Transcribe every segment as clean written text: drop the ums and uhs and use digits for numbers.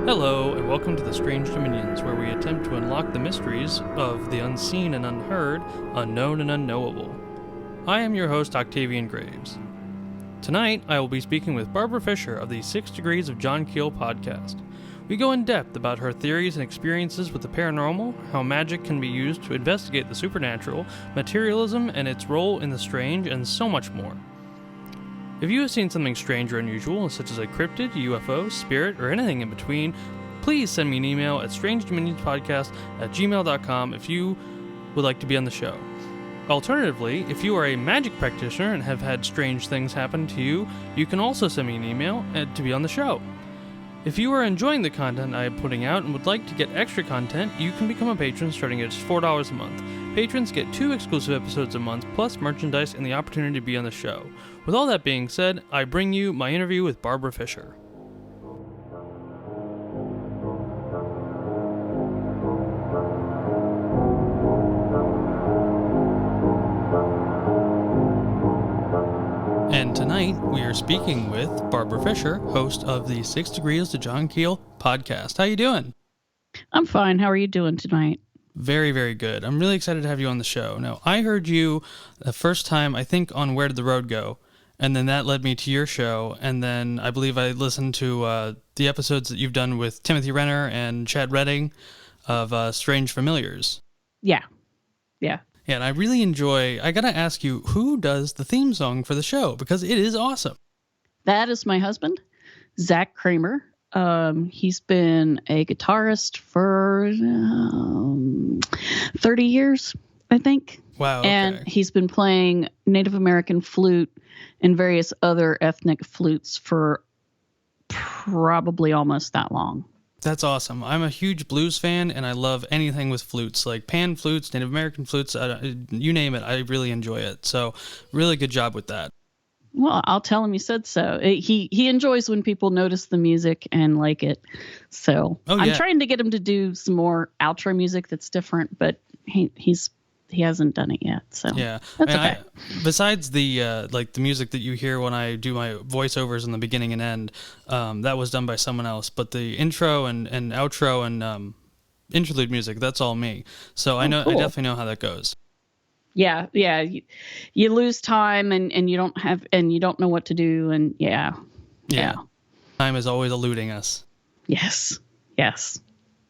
Hello, and welcome to the Strange Dominions, where we attempt to unlock the mysteries of the unseen and unheard, unknown and unknowable. I am your host, Octavian Graves. Tonight, I will be speaking with Barbera Fisher of the 6 Degrees of John Keel podcast. We go in depth about her theories and experiences with the paranormal, how magic can be used to investigate the supernatural, materialism and its role in the strange, and so much more. If you have seen something strange or unusual, such as a cryptid, UFO, spirit, or anything in between, please send me an email at strangedominionspodcast@gmail.com if you would like to be on the show. Alternatively, if you are a magic practitioner and have had strange things happen to you, you can also send me an email to be on the show. If you are enjoying the content I am putting out and would like to get extra content, you can become a patron starting at just $4 a month. Patrons get 2 exclusive episodes a month, plus merchandise and the opportunity to be on the show. With all that being said, I bring you my interview with Barbera Fisher. And tonight, we are speaking with Barbera Fisher, host of the 6 Degrees to John Keel podcast. How you doing? I'm fine. How are you doing tonight? Very, very good. I'm really excited to have you on the show. Now, I heard you the first time, I think, on Where Did the Road Go? And then that led me to your show. And then I believe I listened to the episodes that you've done with Timothy Renner and Chad Redding of Strange Familiars. Yeah. Yeah, and I really enjoy, I gotta ask you, who does the theme song for the show? Because it is awesome. That is my husband, Zach Kramer. He's been a guitarist for 30 years, I think. Wow. Okay. And he's been playing Native American flute and various other ethnic flutes for probably almost that long. That's awesome. I'm a huge blues fan, and I love anything with flutes, like pan flutes, Native American flutes, you name it. I really enjoy it. So really good job with that. Well, I'll tell him you said so. He enjoys when people notice the music and like it. So I'm trying to get him to do some more outro music that's different, but he hasn't done it yet. So yeah, that's okay. Besides the like the music that you hear when I do my voiceovers in the beginning and end, that was done by someone else. But the intro and outro and interlude music, that's all me. So I know, cool. I definitely know how that goes. Yeah. You lose time and you don't know what to do, and yeah. Time is always eluding us. Yes.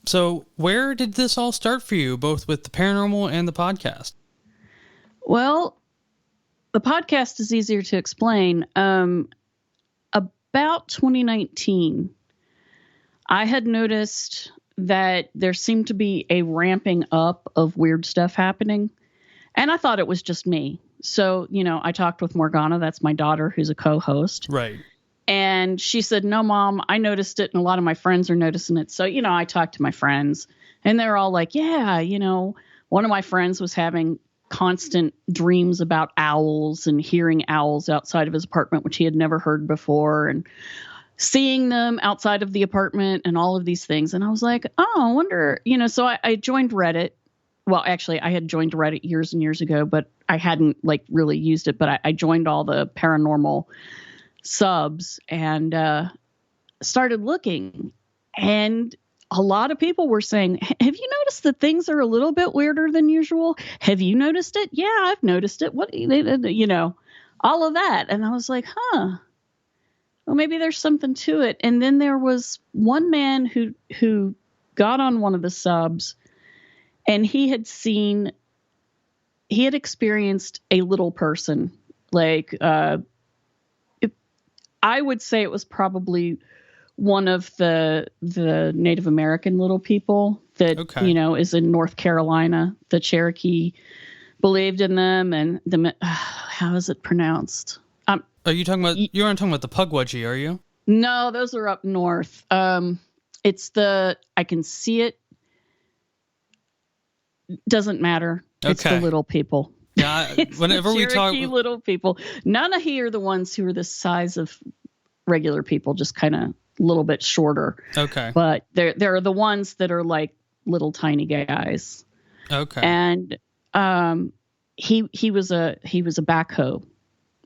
So where did this all start for you, both with the paranormal and the podcast? Well, the podcast is easier to explain. About 2019, I had noticed that there seemed to be a ramping up of weird stuff happening. And I thought it was just me. So, I talked with Morgana, that's my daughter, who's a co-host. Right. And she said, no, Mom, I noticed it. And a lot of my friends are noticing it. So, I talked to my friends and they're all like, yeah, one of my friends was having constant dreams about owls and hearing owls outside of his apartment, which he had never heard before, and seeing them outside of the apartment and all of these things. And I was like, oh, I wonder, so I joined Reddit. Well, actually, I had joined Reddit years and years ago, but I hadn't really used it. But I joined all the paranormal subs and started looking. And a lot of people were saying, have you noticed that things are a little bit weirder than usual? Have you noticed it? Yeah, I've noticed it. What, all of that. And I was like, well, maybe there's something to it. And then there was one man who got on one of the subs. And he had experienced a little person, I would say it was probably one of the Native American little people that, is in North Carolina. The Cherokee believed in them, and how is it pronounced? Are you talking about, you aren't talking about the Pugwadji, are you? No, those are up north. It's I can see it. Doesn't matter. It's the little people. Yeah, whenever we talk, little people. Nanahi are the ones who are the size of regular people, just kind of a little bit shorter. Okay. But they're the ones that are like little tiny guys. Okay. And he was a backhoe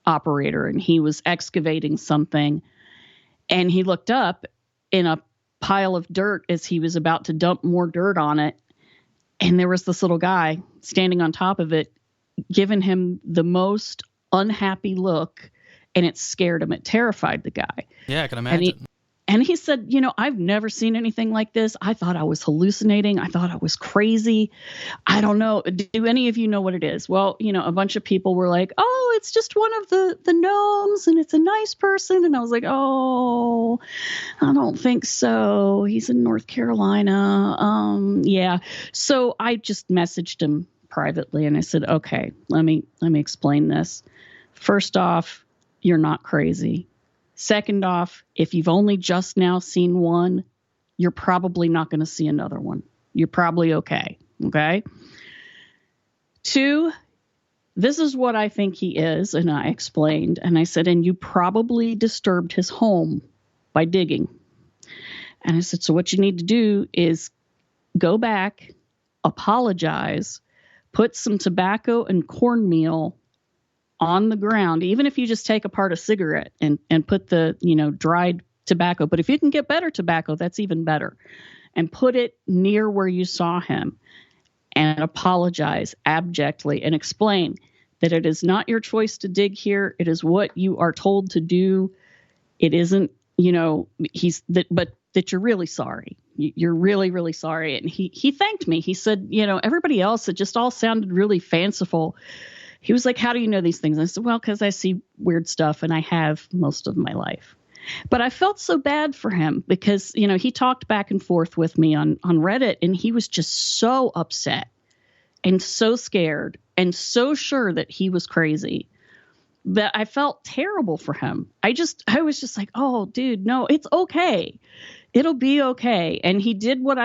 operator, and he was excavating something, and he looked up in a pile of dirt as he was about to dump more dirt on it. And there was this little guy standing on top of it, giving him the most unhappy look, and it scared him. It terrified the guy. Yeah, I can imagine. And he said, I've never seen anything like this. I thought I was hallucinating. I thought I was crazy. I don't know. Do any of you know what it is? Well, a bunch of people were like, oh, it's just one of the gnomes and it's a nice person. And I was like, oh, I don't think so. He's in North Carolina. Yeah. So I just messaged him privately and I said, okay, let me explain this. First off, you're not crazy. Second off, if you've only just now seen one, you're probably not going to see another one. You're probably okay. Okay. 2, this is what I think he is. And I explained, and I said, and you probably disturbed his home by digging. And I said, so what you need to do is go back, apologize, put some tobacco and cornmeal on the ground, even if you just take apart a cigarette and put the, dried tobacco. But if you can get better tobacco, that's even better. And put it near where you saw him and apologize abjectly and explain that it is not your choice to dig here. It is what you are told to do. It isn't, but that you're really sorry. You're really, really sorry. And he thanked me. He said, everybody else, it just all sounded really fanciful. He was like, how do you know these things? I said, well, because I see weird stuff and I have most of my life. But I felt so bad for him because, he talked back and forth with me on Reddit, and he was just so upset and so scared and so sure that he was crazy that I felt terrible for him. I was just like, oh, dude, no, it's okay. It'll be okay. And he did what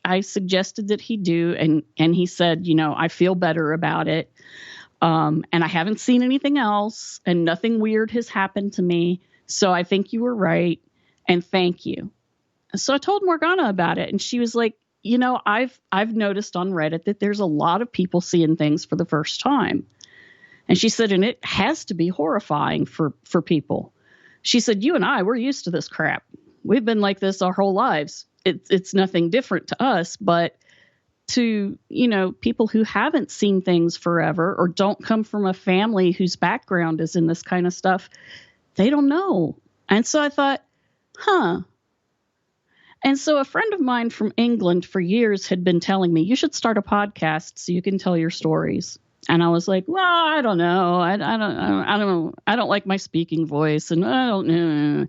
I suggested that he do. And he said, I feel better about it. And I haven't seen anything else and nothing weird has happened to me. So I think you were right. And thank you. So I told Morgana about it and she was like, I've noticed on Reddit that there's a lot of people seeing things for the first time. And she said, and it has to be horrifying for people. She said, you and we're used to this crap. We've been like this our whole lives. It's nothing different to us, but to, people who haven't seen things forever or don't come from a family whose background is in this kind of stuff, they don't know. And so I thought, And so a friend of mine from England for years had been telling me, you should start a podcast so you can tell your stories. And I was like, well, I don't know. I don't like my speaking voice and I don't know,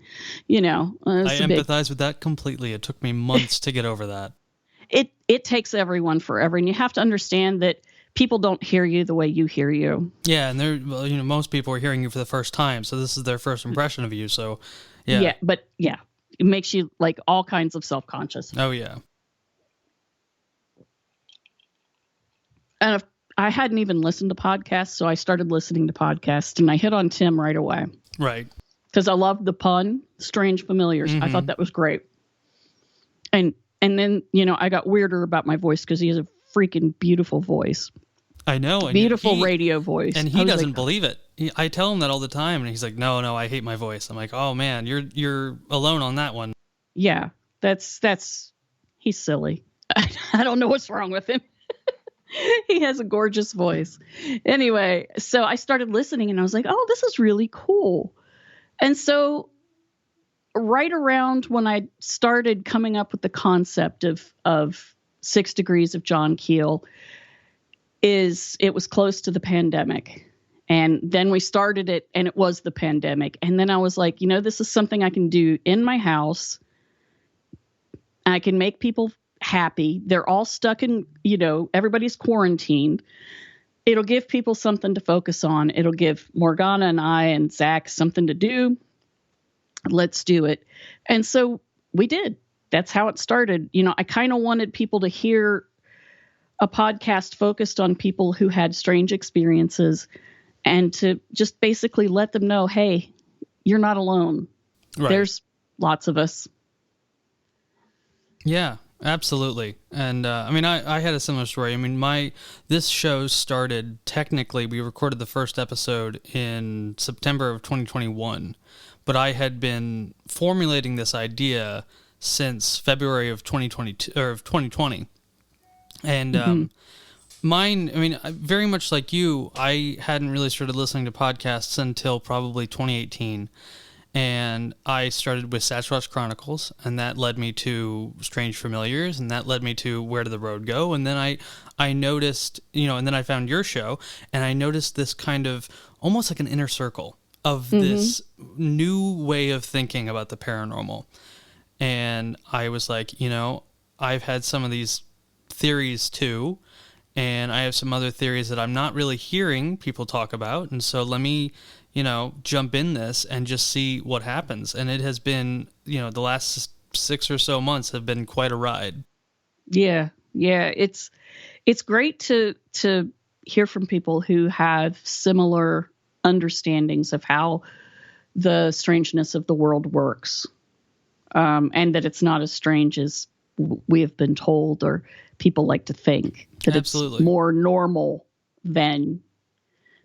I empathize with that completely. It took me months to get over that. It takes everyone forever, and you have to understand that people don't hear you the way you hear you. Yeah, and most people are hearing you for the first time, so this is their first impression of you. So, yeah. Yeah, but yeah, it makes you like all kinds of self-conscious. Oh yeah. And if I hadn't even listened to podcasts, so I started listening to podcasts, and I hit on Tim right away. Right. Because I loved the pun, strange familiars. Mm-hmm. I thought that was great. And then, I got weirder about my voice because he has a freaking beautiful voice. I know. Beautiful radio voice. And he doesn't believe it. I tell him that all the time, and he's like, no, I hate my voice. I'm like, oh, man, you're alone on that one. Yeah, he's silly. I don't know what's wrong with him. He has a gorgeous voice. Anyway, so I started listening, and I was like, oh, this is really cool. And so right around when I started coming up with the concept of 6 Degrees of John Keel, it was close to the pandemic. And then we started it and it was the pandemic. And then I was like, this is something I can do in my house. I can make people happy. They're all stuck in, everybody's quarantined. It'll give people something to focus on. It'll give Morgana and I and Zach something to do. Let's do it. And so we did. That's how it started. I kind of wanted people to hear a podcast focused on people who had strange experiences and to just basically let them know, hey, you're not alone. Right. There's lots of us. Yeah, absolutely. And I had a similar story. This show started, technically, we recorded the first episode in September of 2021. But I had been formulating this idea since February of 2022 or of 2020. And mine, I mean, very much like you, I hadn't really started listening to podcasts until probably 2018. And I started with Sasquatch Chronicles, and that led me to Strange Familiars, and that led me to Where Did the Road Go? And then I noticed, and then I found your show, and I noticed this kind of almost like an inner circle of this new way of thinking about the paranormal. And I was like, I've had some of these theories too, and I have some other theories that I'm not really hearing people talk about, and so let me jump in this and just see what happens. And it has been, the last 6 or so months have been quite a ride. Yeah. It's great to hear from people who have similar understandings of how the strangeness of the world works. And that it's not as strange as we have been told or people like to think. That Absolutely. It's more normal than...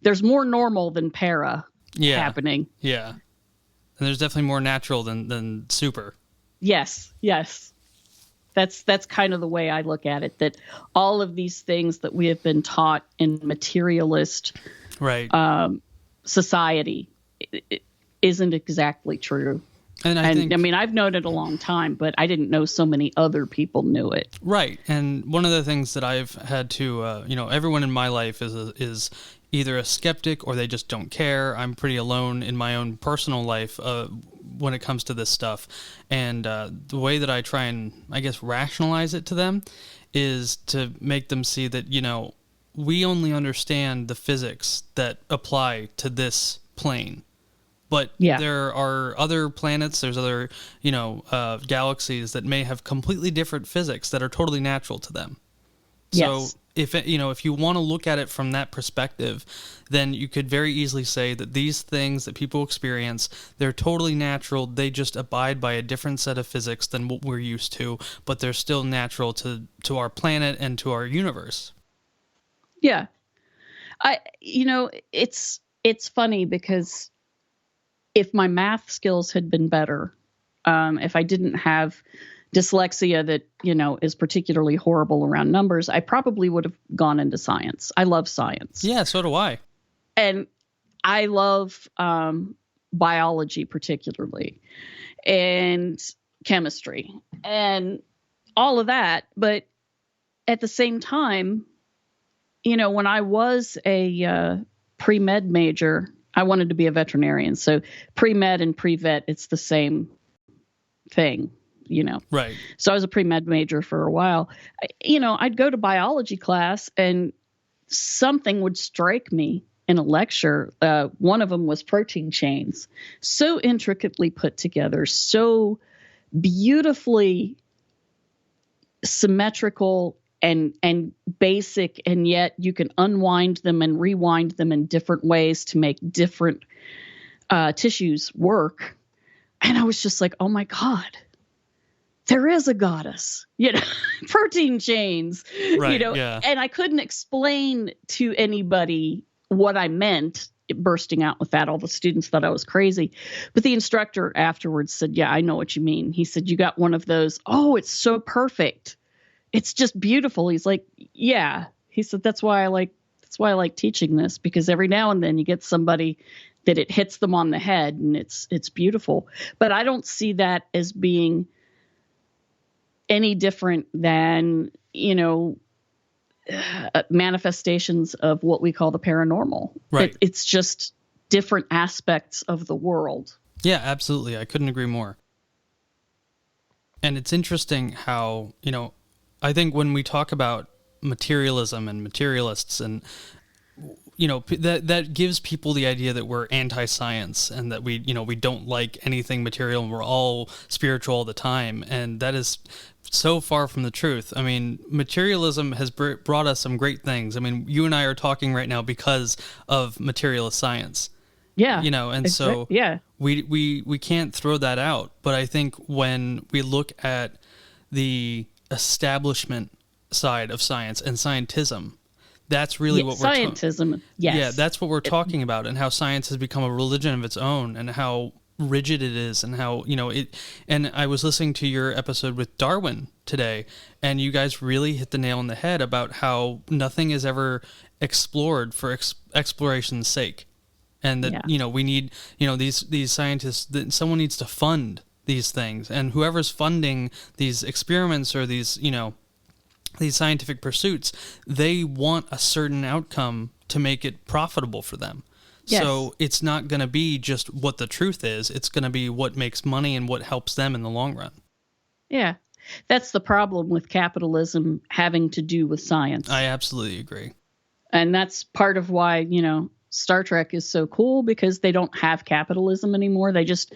There's more normal than para happening. Yeah. And there's definitely more natural than super. Yes. That's kind of the way I look at it, that all of these things that we have been taught in materialist society isn't exactly true. And I mean, I've known it a long time, but I didn't know so many other people knew it. Right. And one of the things that I've had to, everyone in my life is either a skeptic or they just don't care. I'm pretty alone in my own personal life when it comes to this stuff. And the way that I try and, I guess, rationalize it to them is to make them see that, we only understand the physics that apply to this plane. But there are other planets, there's other, galaxies that may have completely different physics that are totally natural to them. So if you want to look at it from that perspective, then you could very easily say that these things that people experience, they're totally natural. They just abide by a different set of physics than what we're used to, but they're still natural to our planet and to our universe. Yeah. It's funny because if my math skills had been better, if I didn't have dyslexia that, is particularly horrible around numbers, I probably would have gone into science. I love science. Yeah, so do I. And I love biology particularly, and chemistry, and all of that. But at the same time, when I was a pre-med major, I wanted to be a veterinarian. So pre-med and pre-vet, it's the same thing. Right. So I was a pre-med major for a while. I'd go to biology class and something would strike me in a lecture. One of them was protein chains, so intricately put together, so beautifully symmetrical and basic, and yet you can unwind them and rewind them in different ways to make different tissues work. And I was just like, oh my God. There is a goddess, protein chains, and I couldn't explain to anybody what I meant, bursting out with that. All the students thought I was crazy, but the instructor afterwards said, yeah, I know what you mean. He said, you got one of those. Oh, it's so perfect. It's just beautiful. He's like, yeah, he said, that's why I like teaching this, because every now and then you get somebody that it hits them on the head and it's beautiful. But I don't see that as being any different than, manifestations of what we call the paranormal. Right. It's just different aspects of the world. Yeah, absolutely. I couldn't agree more. And it's interesting how, I think when we talk about materialism and materialists and, that gives people the idea that we're anti-science and that we don't like anything material and we're all spiritual all the time. And that is so far from the truth. I mean, materialism has brought us some great things. I mean, you and I are talking right now because of materialist science. Yeah. And so we can't throw that out. But I think when we look at the establishment side of science and scientism, that's really what we're scientism. Yes. Yeah, that's what we're talking about, and how science has become a religion of its own, and how rigid it is, and how, it. And I was listening to your episode with Darwin today, and you guys really hit the nail on the head about how nothing is ever explored for exploration's sake. And that, we need, these scientists, that someone needs to fund these things, and whoever's funding these experiments or these scientific pursuits, they want a certain outcome to make it profitable for them. Yes. So it's not going to be just what the truth is. It's going to be what makes money and what helps them in the long run. Yeah. That's the problem with capitalism having to do with science. I absolutely agree. And that's part of why, Star Trek is so cool, because they don't have capitalism anymore. They just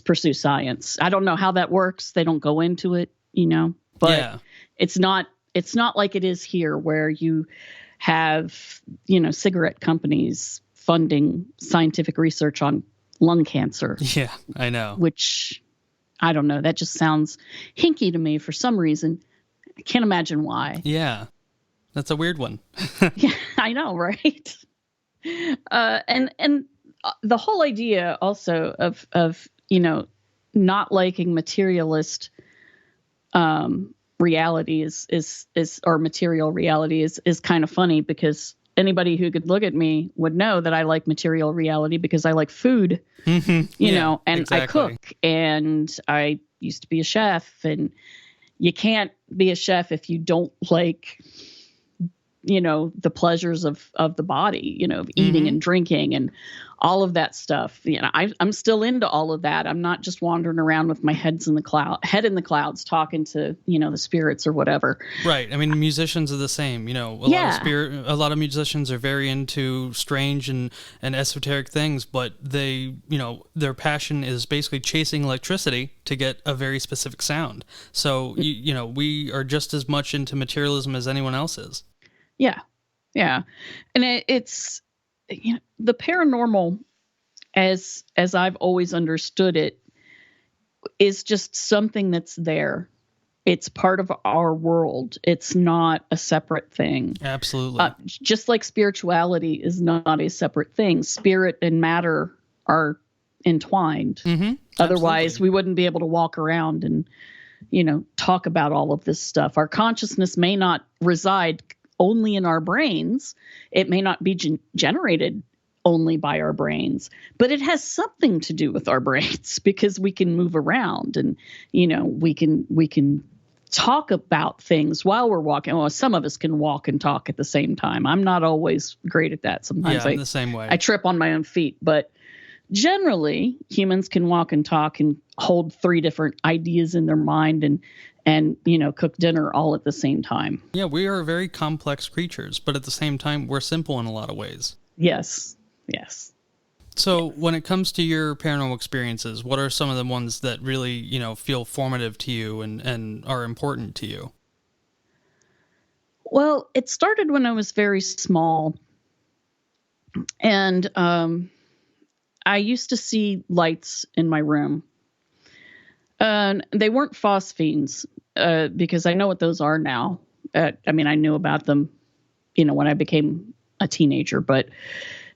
pursue science. I don't know how that works. They don't go into it, but it's not like it is here, where you have, cigarette companies funding scientific research on lung cancer. Yeah, I know. Which, I don't know. That just sounds hinky to me for some reason. I can't imagine why. Yeah, that's a weird one. Yeah, I know, right? And the whole idea also of not liking materialist reality is or material reality is kind of funny, because anybody who could look at me would know that I like material reality because I like food, and exactly. I cook, and I used to be a chef, and you can't be a chef if you don't like, the pleasures of the body, of eating and drinking and all of that stuff. I'm still into all of that. I'm not just wandering around with my head in the clouds talking to, the spirits or whatever. Right. I mean, musicians are the same, a lot of musicians are very into strange and esoteric things, but they, their passion is basically chasing electricity to get a very specific sound. So, we are just as much into materialism as anyone else is. Yeah. Yeah. And it's, the paranormal, as I've always understood it, is just something that's there. It's part of our world. It's not a separate thing. Absolutely. Just like spirituality is not a separate thing. Spirit and matter are entwined. Mm-hmm. Otherwise, we wouldn't be able to walk around and, talk about all of this stuff. Our consciousness may not reside only in our brains. It may not be generated only by our brains, but it has something to do with our brains, because we can move around and, we can talk about things while we're walking. Well, some of us can walk and talk at the same time. I'm not always great at that. Sometimes I'm the same way. I trip on my own feet, but generally humans can walk and talk and hold 3 different ideas in their mind and cook dinner all at the same time. Yeah, we are very complex creatures, but at the same time, we're simple in a lot of ways. Yes. Yes. So when it comes to your paranormal experiences, what are some of the ones that really, feel formative to you and are important to you? Well, it started when I was very small. And I used to see lights in my room. And they weren't phosphenes, because I know what those are now. I knew about them, when I became a teenager, but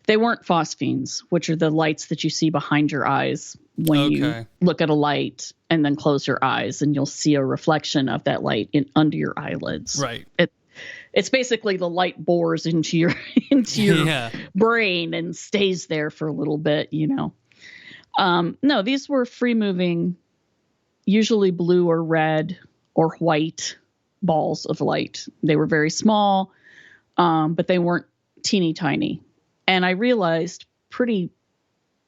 they weren't phosphenes, which are the lights that you see behind your eyes when you look at a light and then close your eyes, and you'll see a reflection of that light under your eyelids. Right. It's basically the light bores into your brain and stays there for a little bit, No, these were free moving, usually blue or red or white balls of light. They were very small, but they weren't teeny tiny. And I realized pretty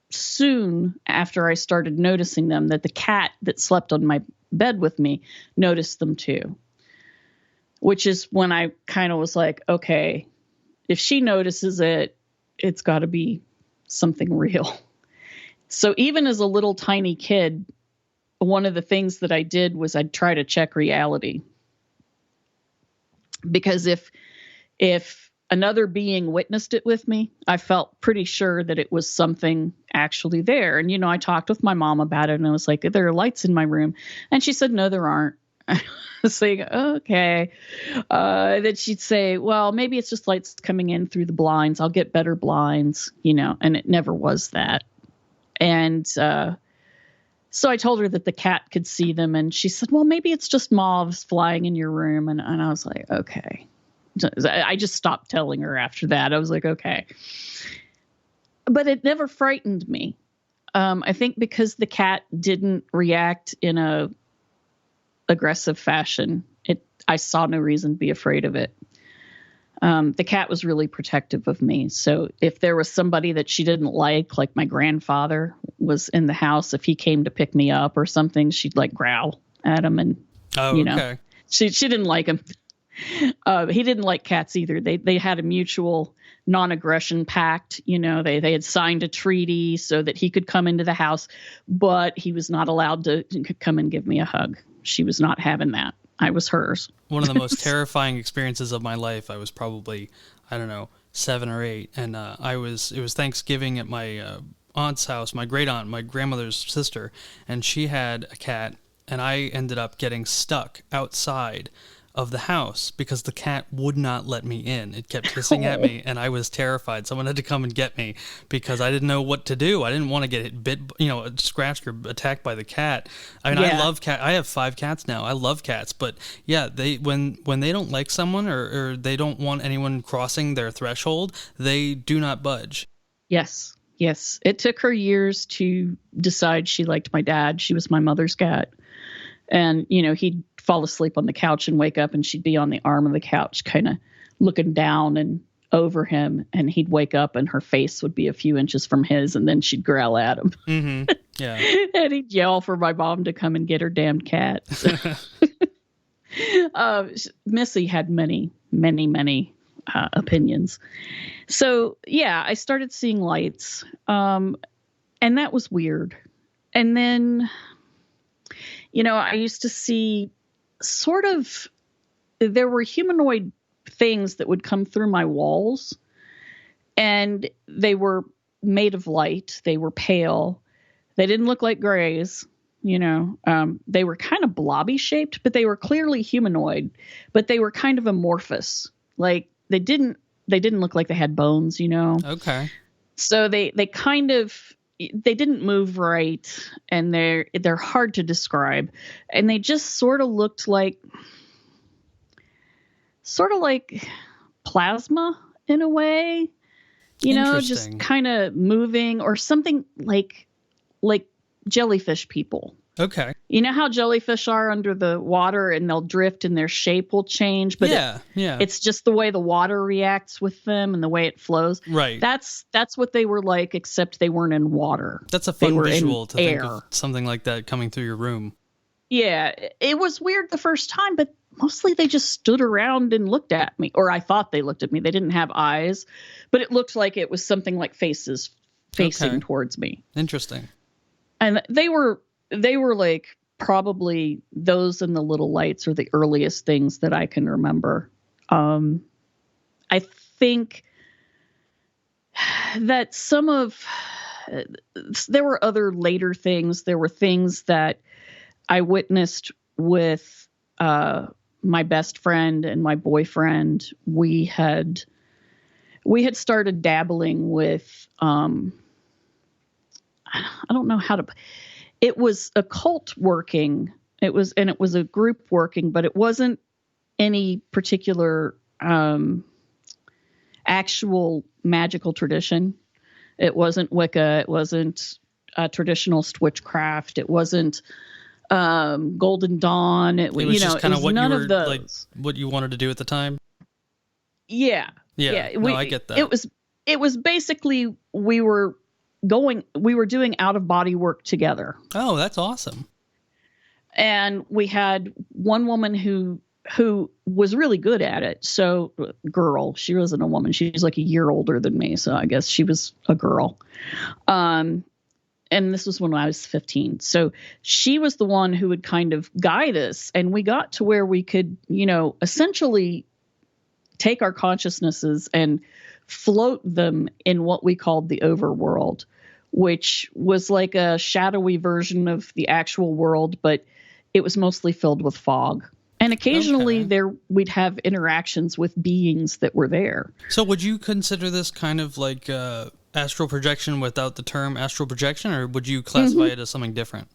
soon after I started noticing them that the cat that slept on my bed with me noticed them too. Which is when I kind of was like, okay, if she notices it, it's got to be something real. So even as a little tiny kid, one of the things that I did was I'd try to check reality. Because if another being witnessed it with me, I felt pretty sure that it was something actually there. And, I talked with my mom about it, and I was like, there are lights in my room. And she said, no, there aren't. I was like, okay. Then she'd say, well, maybe it's just lights coming in through the blinds. I'll get better blinds, and it never was that. And So I told her that the cat could see them, and she said, well, maybe it's just moths flying in your room. And I was like, okay. I just stopped telling her after that. I was like, okay. But it never frightened me. I think because the cat didn't react in a aggressive fashion, I saw no reason to be afraid of it. The cat was really protective of me. So if there was somebody that she didn't like my grandfather was in the house, if he came to pick me up or something, she'd like growl at him. And, okay. She didn't like him. He didn't like cats either. They had a mutual non-aggression pact. They had signed a treaty so that he could come into the house, but he was not allowed to come and give me a hug. She was not having that. I was hers. One of the most terrifying experiences of my life. I was probably, 7 or 8. And it was Thanksgiving at my aunt's house, my great aunt, my grandmother's sister. And she had a cat, and I ended up getting stuck outside of the house because the cat would not let me in. It kept hissing at me, and I was terrified. Someone had to come and get me because I didn't know what to do. I didn't want to get bit, scratched or attacked by the cat. I love cat. I have 5 cats now. I love cats, but yeah, when they don't like someone or they don't want anyone crossing their threshold, they do not budge. Yes. It took her years to decide she liked my dad. She was my mother's cat. And, he'd fall asleep on the couch and wake up, and she'd be on the arm of the couch kind of looking down and over him. And he'd wake up and her face would be a few inches from his, and then she'd growl at him. Mm-hmm. Yeah. And he'd yell for my mom to come and get her damned cat. So, Missy had many, many, many opinions. So, yeah, I started seeing lights. And that was weird. And then... I used to see there were humanoid things that would come through my walls, and they were made of light. They were pale. They didn't look like grays, they were kind of blobby shaped, but they were clearly humanoid, but they were kind of amorphous. Like they didn't look like they had bones, Okay. So they didn't move right, and they're hard to describe, and they just sort of looked like plasma in a way, just kind of moving, or something like jellyfish people. Okay. You know how jellyfish are under the water and they'll drift and their shape will change, but it's just the way the water reacts with them and the way it flows. Right. That's what they were like, except they weren't in water. That's a fun visual to think of something like that coming through your room. Yeah, it was weird the first time, but mostly they just stood around and looked at me, or I thought they looked at me. They didn't have eyes, but it looked like it was something like faces facing towards me. Interesting. And they were like probably those and the little lights are the earliest things that I can remember. I think that there were other later things. There were things that I witnessed with my best friend and my boyfriend. We had started dabbling with, I don't know how to... It was occult working. It was a group working, but it wasn't any particular actual magical tradition. It wasn't Wicca. It wasn't traditional witchcraft. It wasn't Golden Dawn. It was just kind of what you were like, what you wanted to do at the time. Yeah. I get that. It was basically we were doing out of body work together. Oh, that's awesome. And we had one woman who was really good at it. So girl, she wasn't a woman. She's like a year older than me. So I guess she was a girl. And this was when I was 15. So she was the one who would kind of guide us. And we got to where we could, essentially take our consciousnesses and float them in what we called the overworld, which was like a shadowy version of the actual world, but it was mostly filled with fog. And occasionally we'd have interactions with beings that were there. So would you consider this kind of like astral projection without the term astral projection, or would you classify it as something different?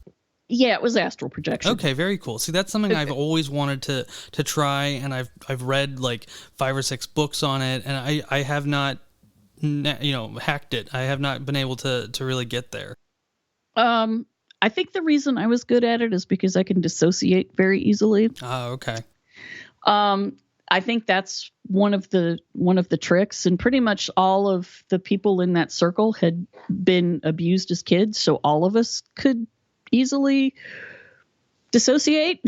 Yeah, it was astral projection. Okay, very cool. See, that's something I've always wanted to try, and I've read like 5 or 6 books on it, and I have not, hacked it. I have not been able to really get there. I think the reason I was good at it is because I can dissociate very easily. Oh, okay. I think that's one of the tricks, and pretty much all of the people in that circle had been abused as kids, so all of us could easily dissociate.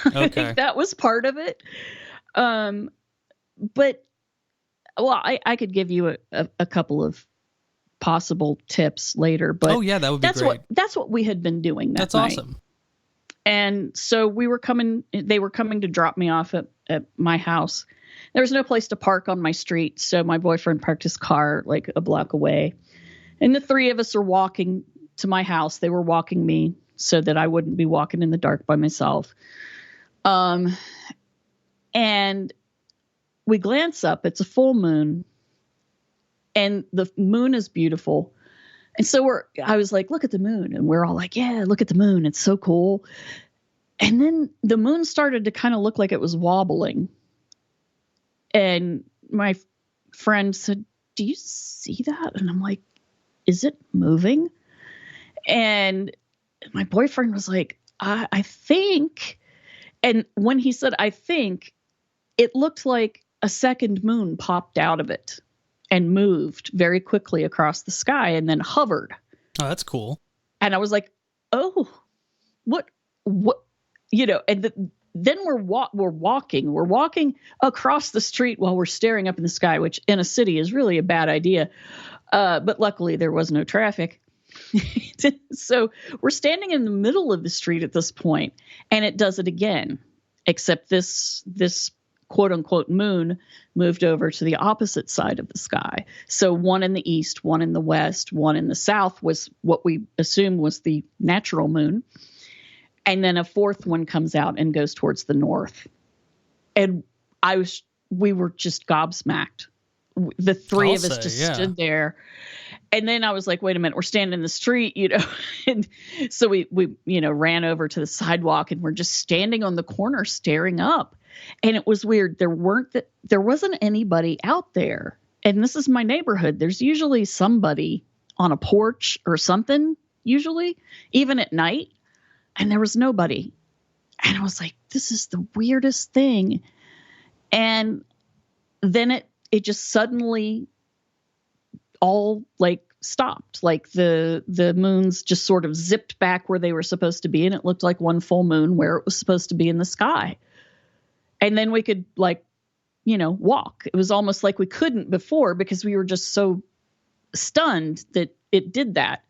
Okay. I think that was part of it. But well, I could give you a couple of possible tips later, but oh yeah, that would be great. That's what we had been doing that That's night. awesome. And so they were coming to drop me off at my house. There was no place to park on my street, so my boyfriend parked his car like a block away. And the three of us are walking to my house. They were walking me so that I wouldn't be walking in the dark by myself. And we glance up. It's a full moon. And the moon is beautiful. And so I was like, look at the moon. And we're all like, yeah, look at the moon. It's so cool. And then the moon started to kind of look like it was wobbling. And my friend said, do you see that? And I'm like, is it moving? And my boyfriend was like, I think. And when he said, I think, it looked like a second moon popped out of it and moved very quickly across the sky and then hovered. Oh, that's cool. And I was like, oh, what, and then we're walking across the street while we're staring up in the sky, which in a city is really a bad idea. But luckily there was no traffic. So we're standing in the middle of the street at this point, and it does it again, except this quote unquote moon moved over to the opposite side of the sky. So one in the east, one in the west, one in the south was what we assume was the natural moon. And then a fourth one comes out and goes towards the north. And we were just gobsmacked. The three of us just stood there. And then I was like, wait a minute, we're standing in the street, and so we ran over to the sidewalk, and we're just standing on the corner staring up. And it was weird. There wasn't anybody out there. And this is my neighborhood. There's usually somebody on a porch or something, usually, even at night. And there was nobody. And I was like, this is the weirdest thing. And then it just suddenly all like stopped. Like the moons just sort of zipped back where they were supposed to be. And it looked like one full moon where it was supposed to be in the sky. And then we could walk. It was almost like we couldn't before because we were just so stunned that it did that.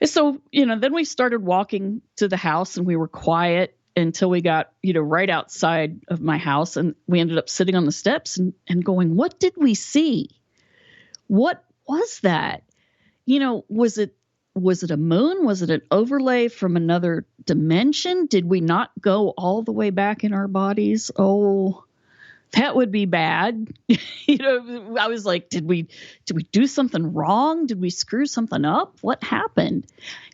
And so, then we started walking to the house, and we were quiet until we got, right outside of my house. And we ended up sitting on the steps and going, what did we see? What was that? Was it a moon? Was it an overlay from another dimension? Did we not go all the way back in our bodies? Oh, that would be bad. I was like, did we do something wrong? Did we screw something up? What happened?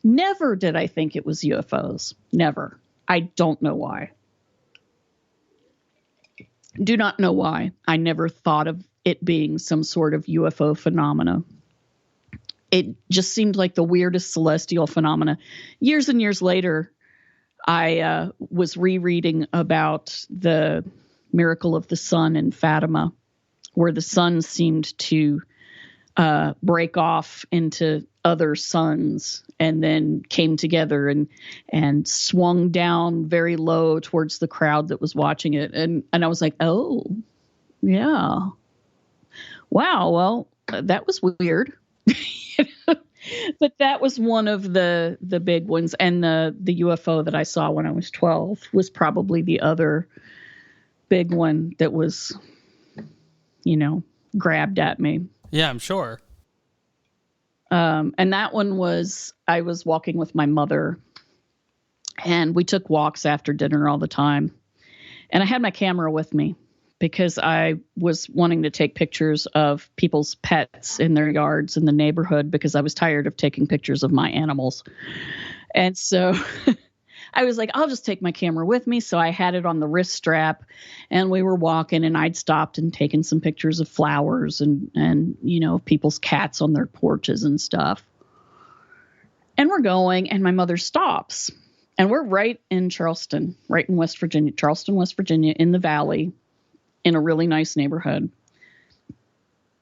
Never did I think it was UFOs. Never. I don't know why. Do not know why. I never thought of it being some sort of UFO phenomena. It just seemed like the weirdest celestial phenomena. Years and years later, I was rereading about the miracle of the sun in Fatima, where the sun seemed to break off into other suns and then came together and swung down very low towards the crowd that was watching it. And I was like, oh, yeah. Wow, well, that was weird. But that was one of the big ones. And the UFO that I saw when I was 12 was probably the other big one that was, grabbed at me. Yeah, I'm sure. And that one was, I was walking with my mother, and we took walks after dinner all the time. And I had my camera with me because I was wanting to take pictures of people's pets in their yards in the neighborhood because I was tired of taking pictures of my animals. And so I was like, I'll just take my camera with me. So I had it on the wrist strap, and we were walking, and I'd stopped and taken some pictures of flowers and, you know, people's cats on their porches and stuff. And we're going, and my mother stops, and we're right in Charleston, right in West Virginia, Charleston, West Virginia, in the valley, in a really nice neighborhood.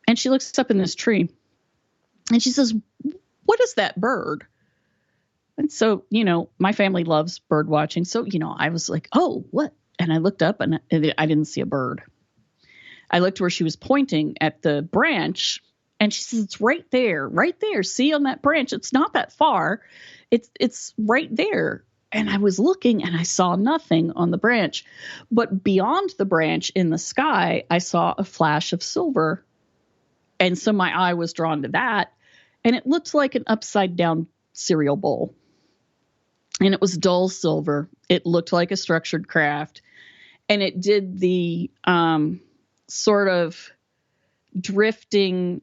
And she looks up in this tree, and she says, "What is that bird?" And so, you know, my family loves bird watching. So, you know, I was like, "Oh, what?" And I looked up, and I didn't see a bird. I looked where she was pointing at the branch, and she says, "It's right there, right there. See on that branch? It's not that far. It's right there." And I was looking, and I saw nothing on the branch. But beyond the branch in the sky, I saw a flash of silver. And so my eye was drawn to that. And it looked like an upside down cereal bowl. And it was dull silver. It looked like a structured craft. And it did the sort of drifting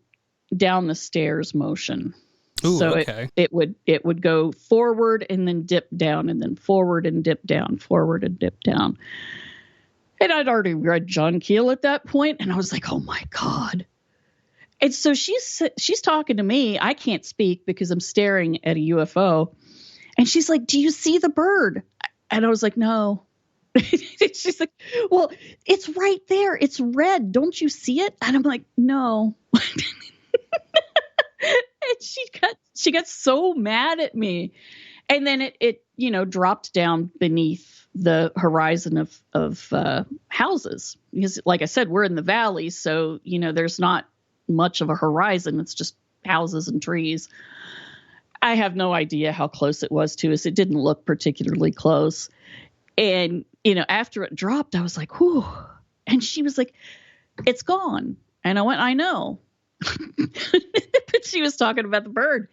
down the stairs motion. Ooh, so okay. it would go forward and then dip down, and then forward and dip down, forward and dip down. And I'd already read John Keel at that point, and I was like, "Oh my God." And so she's talking to me. I can't speak because I'm staring at a UFO. And she's like, "Do you see the bird?" And I was like, "No." She's like, "Well, it's right there. It's red. Don't you see it?" And I'm like, "No." And she got so mad at me. And then it you know, dropped down beneath the horizon of houses. Because like I said, we're in the valley. So, you know, there's not much of a horizon. It's just houses and trees. I have no idea how close it was to us. It didn't look particularly close. And, you know, after it dropped, I was like, whew. And she was like, "It's gone." And I went, "I know." But she was talking about the bird.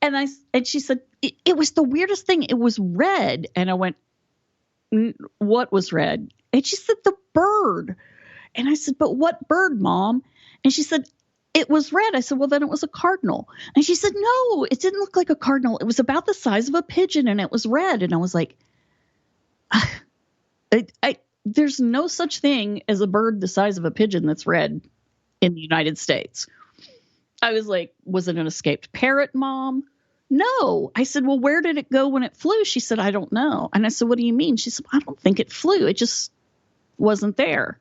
And she said, it was the weirdest thing. It was red. And I went, "What was red?" And she said, "The bird." And I said, "But what bird, Mom?" And she said, "It was red." I said, "Well, then it was a cardinal." And she said, "No, it didn't look like a cardinal. It was about the size of a pigeon, and it was red." And I was like, there's no such thing as a bird the size of a pigeon that's red in the United States. I was like, "Was it an escaped parrot, Mom?" "No." I said, "Well, where did it go when it flew?" She said, "I don't know." And I said, "What do you mean?" She said, "I don't think it flew. It just wasn't there."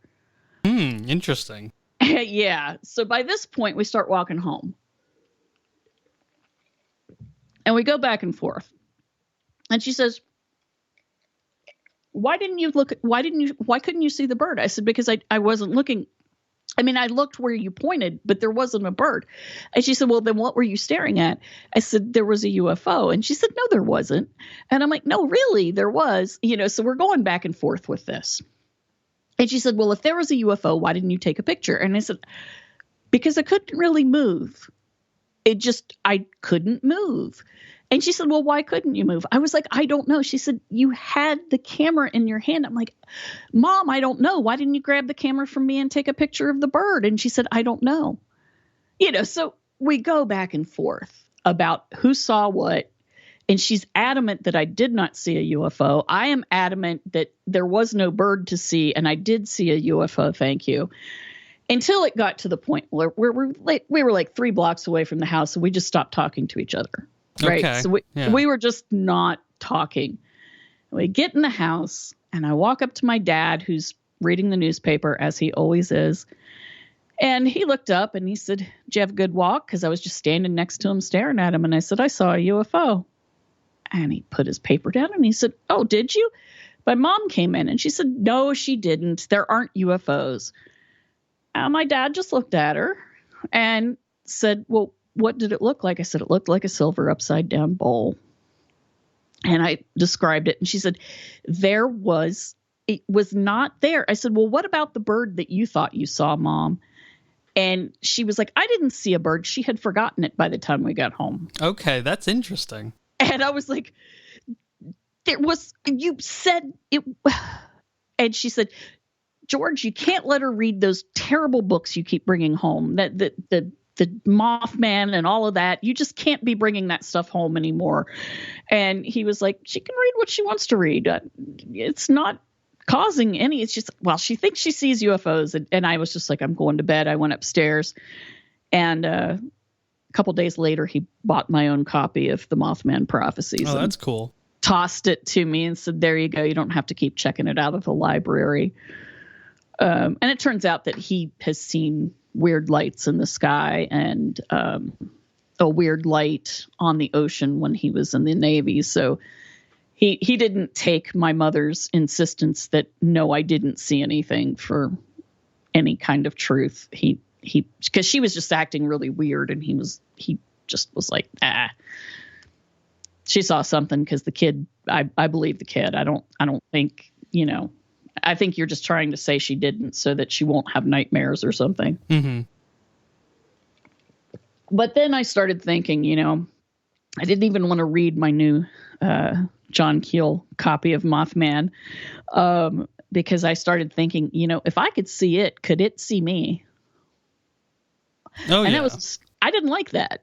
Interesting. Yeah. So by this point, we start walking home. And we go back and forth. And she says, why couldn't you see the bird?" I said, "Because I wasn't looking. I mean, I looked where you pointed, but there wasn't a bird." And she said, "Well, then what were you staring at?" I said, "There was a UFO." And she said, "No, there wasn't." And I'm like, "No, really, there was." You know, so we're going back and forth with this. And she said, "Well, if there was a UFO, why didn't you take a picture?" And I said, "Because I couldn't really move. I couldn't move." And she said, "Well, why couldn't you move?" I was like, "I don't know." She said, "You had the camera in your hand." I'm like, "Mom, I don't know. Why didn't you grab the camera from me and take a picture of the bird?" And she said, "I don't know." You know, so we go back and forth about who saw what. And she's adamant that I did not see a UFO. I am adamant that there was no bird to see, and I did see a UFO, thank you. Until it got to the point where we were like 3 blocks away from the house, and we just stopped talking to each other. Right. Okay. So we were just not talking. We get in the house, and I walk up to my dad, who's reading the newspaper, as he always is. And he looked up and he said, "Did you have a good walk?" Because I was just standing next to him staring at him. And I said, "I saw a UFO." And he put his paper down and he said, "Oh, did you?" My mom came in and she said, "No, she didn't. There aren't UFOs." And my dad just looked at her and said, "Well, what did it look like?" I said, "It looked like a silver upside down bowl." And I described it. And she said, it was not there. I said, "Well, what about the bird that you thought you saw, Mom?" And she was like, "I didn't see a bird." She had forgotten it by the time we got home. Okay, that's interesting. And I was like, you said it. And she said, "George, you can't let her read those terrible books you keep bringing home. That the the Mothman and all of that. You just can't be bringing that stuff home anymore. And he was like, she can read what she wants to read. It's not causing any. It's just, well, she thinks she sees UFOs. And I was just like, I'm going to bed. I went upstairs, and a couple days later, he bought my own copy of the Mothman Prophecies. Oh, that's cool. Tossed it to me and said, there you go. You don't have to keep checking it out of the library. And it turns out that he has seen weird lights in the sky and a weird light on the ocean when he was in the Navy. So he didn't take my mother's insistence that, no, I didn't see anything for any kind of truth. He because she was just acting really weird, and he just was like, she saw something, because the kid, I believe the kid. I don't think, I think you're just trying to say she didn't so that she won't have nightmares or something. Mm-hmm. But then I started thinking, I didn't even want to read my new John Keel copy of Mothman, because I started thinking, if I could see it, could it see me? Oh, and yeah. I didn't like that.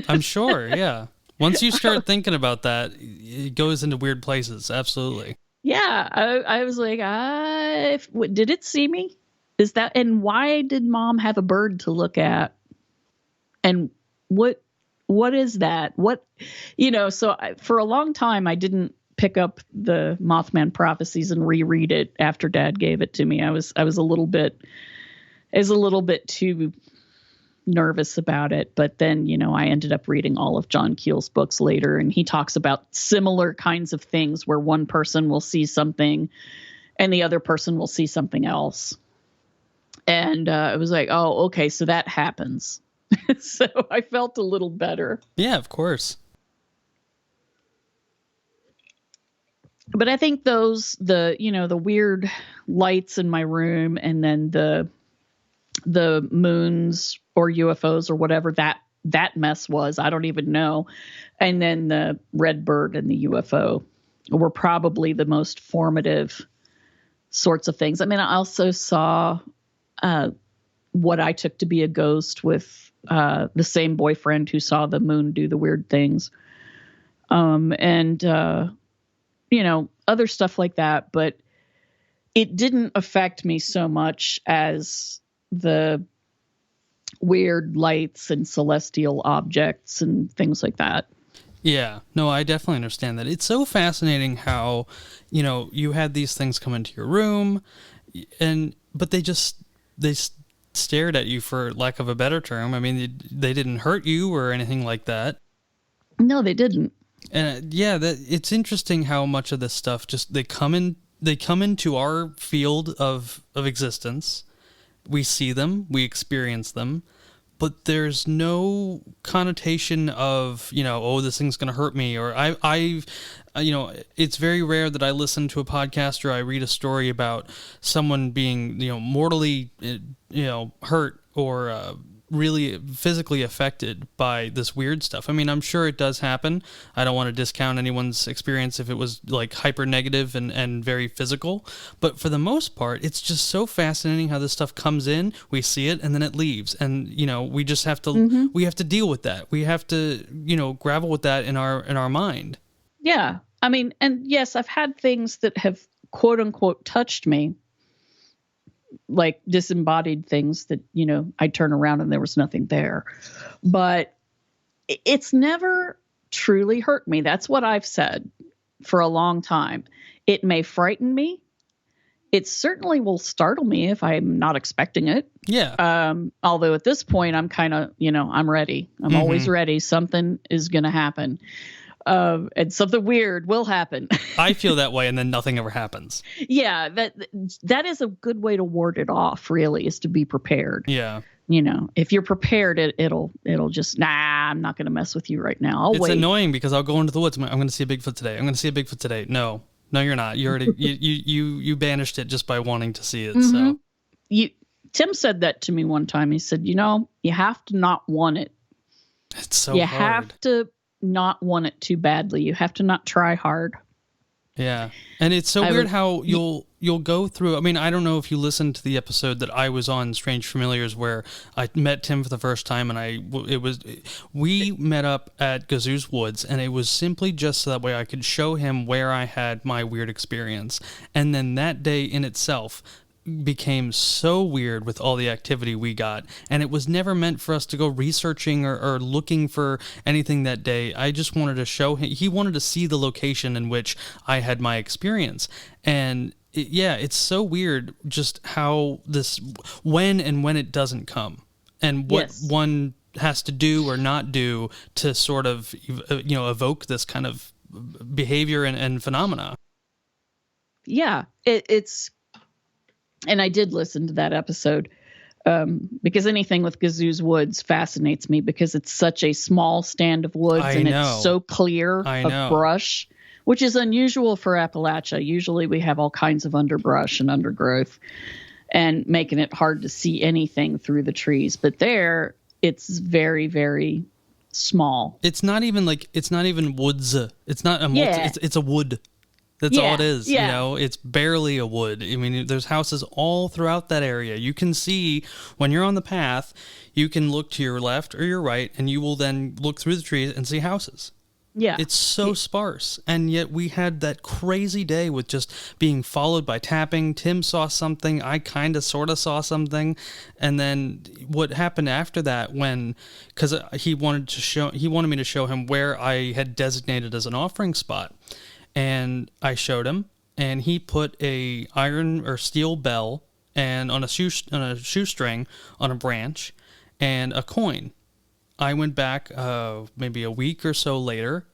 I'm sure, yeah. Once you start thinking about that, it goes into weird places. Absolutely. Yeah, I was like, did it see me? Is that, and why did Mom have a bird to look at? And what is that? So for a long time, I didn't pick up the Mothman Prophecies and reread it after Dad gave it to me. I was a little bit too nervous about it. But then, I ended up reading all of John Keel's books later, and he talks about similar kinds of things where one person will see something and the other person will see something else. And it was like, oh, okay, so that happens. So I felt a little better. Yeah, of course. But I think the weird lights in my room, and then the moons or UFOs or whatever that mess was, I don't even know. And then the red bird and the UFO were probably the most formative sorts of things. I mean, I also saw what I took to be a ghost with the same boyfriend who saw the moon do the weird things. And other stuff like that, but it didn't affect me so much as the weird lights and celestial objects and things like that. Yeah, no, I definitely understand that. It's so fascinating how, you had these things come into your room, but they stared at you, for lack of a better term. I mean, they didn't hurt you or anything like that. No, they didn't. And it's interesting how much of this stuff they come into our field of existence. We see them, we experience them, but there's no connotation of, this thing's going to hurt me, or it's very rare that I listen to a podcast or I read a story about someone being, mortally, hurt or really physically affected by this weird stuff. I mean, I'm sure it does happen. I don't want to discount anyone's experience if it was like hyper negative and very physical, but for the most part, it's just so fascinating how this stuff comes in, we see it, and then it leaves. And, we just have to, we have to deal with that. We have to, gravel with that in our mind. Yeah. I mean, and yes, I've had things that have quote unquote touched me, like disembodied things that, I turn around and there was nothing there, but it's never truly hurt me. That's what I've said for a long time. It may frighten me. It certainly will startle me if I'm not expecting it. Yeah. Although at this point I'm kind of, I'm ready. I'm always ready. Something is going to happen. And something weird will happen. I feel that way, and then nothing ever happens. Yeah, that is a good way to ward it off, really, is to be prepared. Yeah. If you're prepared, it'll just, I'm not going to mess with you right now. I'll wait. It's annoying because I'll go into the woods. I'm going to see a Bigfoot today. I'm going to see a Bigfoot today. No, you're not. You already, you banished it just by wanting to see it. Mm-hmm. So Tim said that to me one time. He said, you have to not want it. It's so hard. You have to not want it too badly. You have to not try hard. Yeah. And it's so weird how you'll go through. I mean, I don't know if you listened to the episode that I was on, Strange Familiars, where I met Tim for the first time, and we met up at Gazoo's Woods, and it was simply just so that way I could show him where I had my weird experience. And then that day in itself became so weird with all the activity we got, and it was never meant for us to go researching or looking for anything that day. I just wanted to show him. He wanted to see the location in which I had my experience, and it's so weird just how this when it doesn't come, and what one has to do or not do to sort of evoke this kind of behavior and phenomena. Yeah, it's. And I did listen to that episode because anything with Gazoo's Woods fascinates me because it's such a small stand of woods it's so clear of brush, which is unusual for Appalachia. Usually we have all kinds of underbrush and undergrowth and making it hard to see anything through the trees. But there, it's very, very small. It's not even woods. It's not it's a wood. That's all it is, it's barely a wood. I mean, there's houses all throughout that area. You can see, when you're on the path, you can look to your left or your right, and you will then look through the trees and see houses. Yeah. It's so sparse. And yet we had that crazy day with just being followed by tapping. Tim saw something. I kind of sort of saw something. And then what happened after that because he wanted me to show him where I had designated as an offering spot. And I showed him, and he put a iron or steel bell and on a shoestring on a branch and a coin. I went back maybe a week or so later,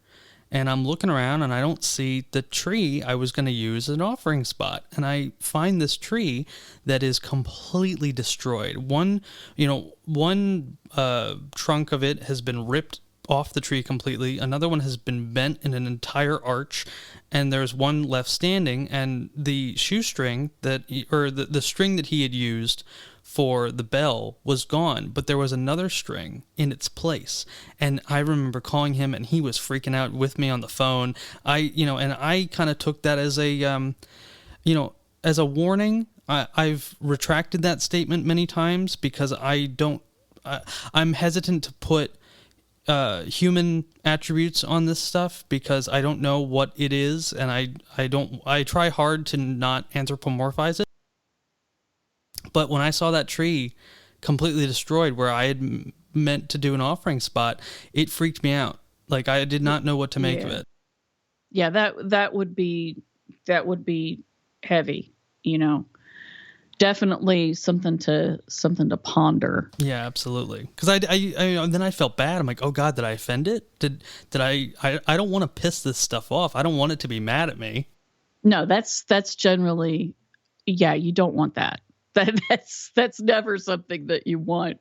and I'm looking around, and I don't see the tree I was going to use as an offering spot. And I find this tree that is completely destroyed. One trunk of it has been ripped off the tree completely. Another one has been bent in an entire arch, and there's one left standing, and the shoestring the string that he had used for the bell was gone, but there was another string in its place. And I remember calling him, and he was freaking out with me on the phone. I kind of took that as a warning. I've retracted that statement many times because I'm hesitant to put human attributes on this stuff because I don't know what it is, and I try hard to not anthropomorphize it. But when I saw that tree completely destroyed where I had meant to do an offering spot, it freaked me out. Like, I did not know what to make of it. Yeah, that would be heavy, Definitely something to ponder. Yeah, absolutely. Because I then I felt bad. I'm like, oh God, did I offend it? Did I don't want to piss this stuff off. I don't want it to be mad at me. No, that's generally, you don't want that. That's never something that you want.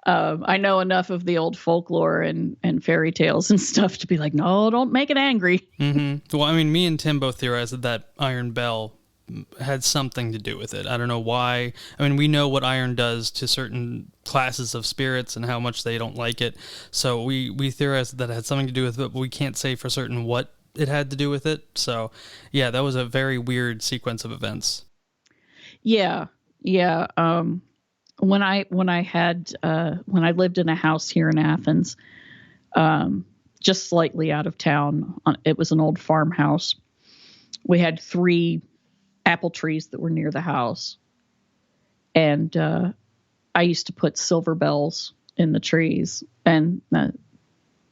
I know enough of the old folklore and fairy tales and stuff to be like, no, don't make it angry. Mm-hmm. Well, I mean, me and Tim both theorized that iron bell had something to do with it. I don't know why. I mean, we know what iron does to certain classes of spirits and how much they don't like it. So we theorized that it had something to do with it, but we can't say for certain what it had to do with it. So, yeah, that was a very weird sequence of events. Yeah. When I lived in a house here in Athens, just slightly out of town, it was an old farmhouse. We had 3 apple trees that were near the house. And I used to put silver bells in the trees, and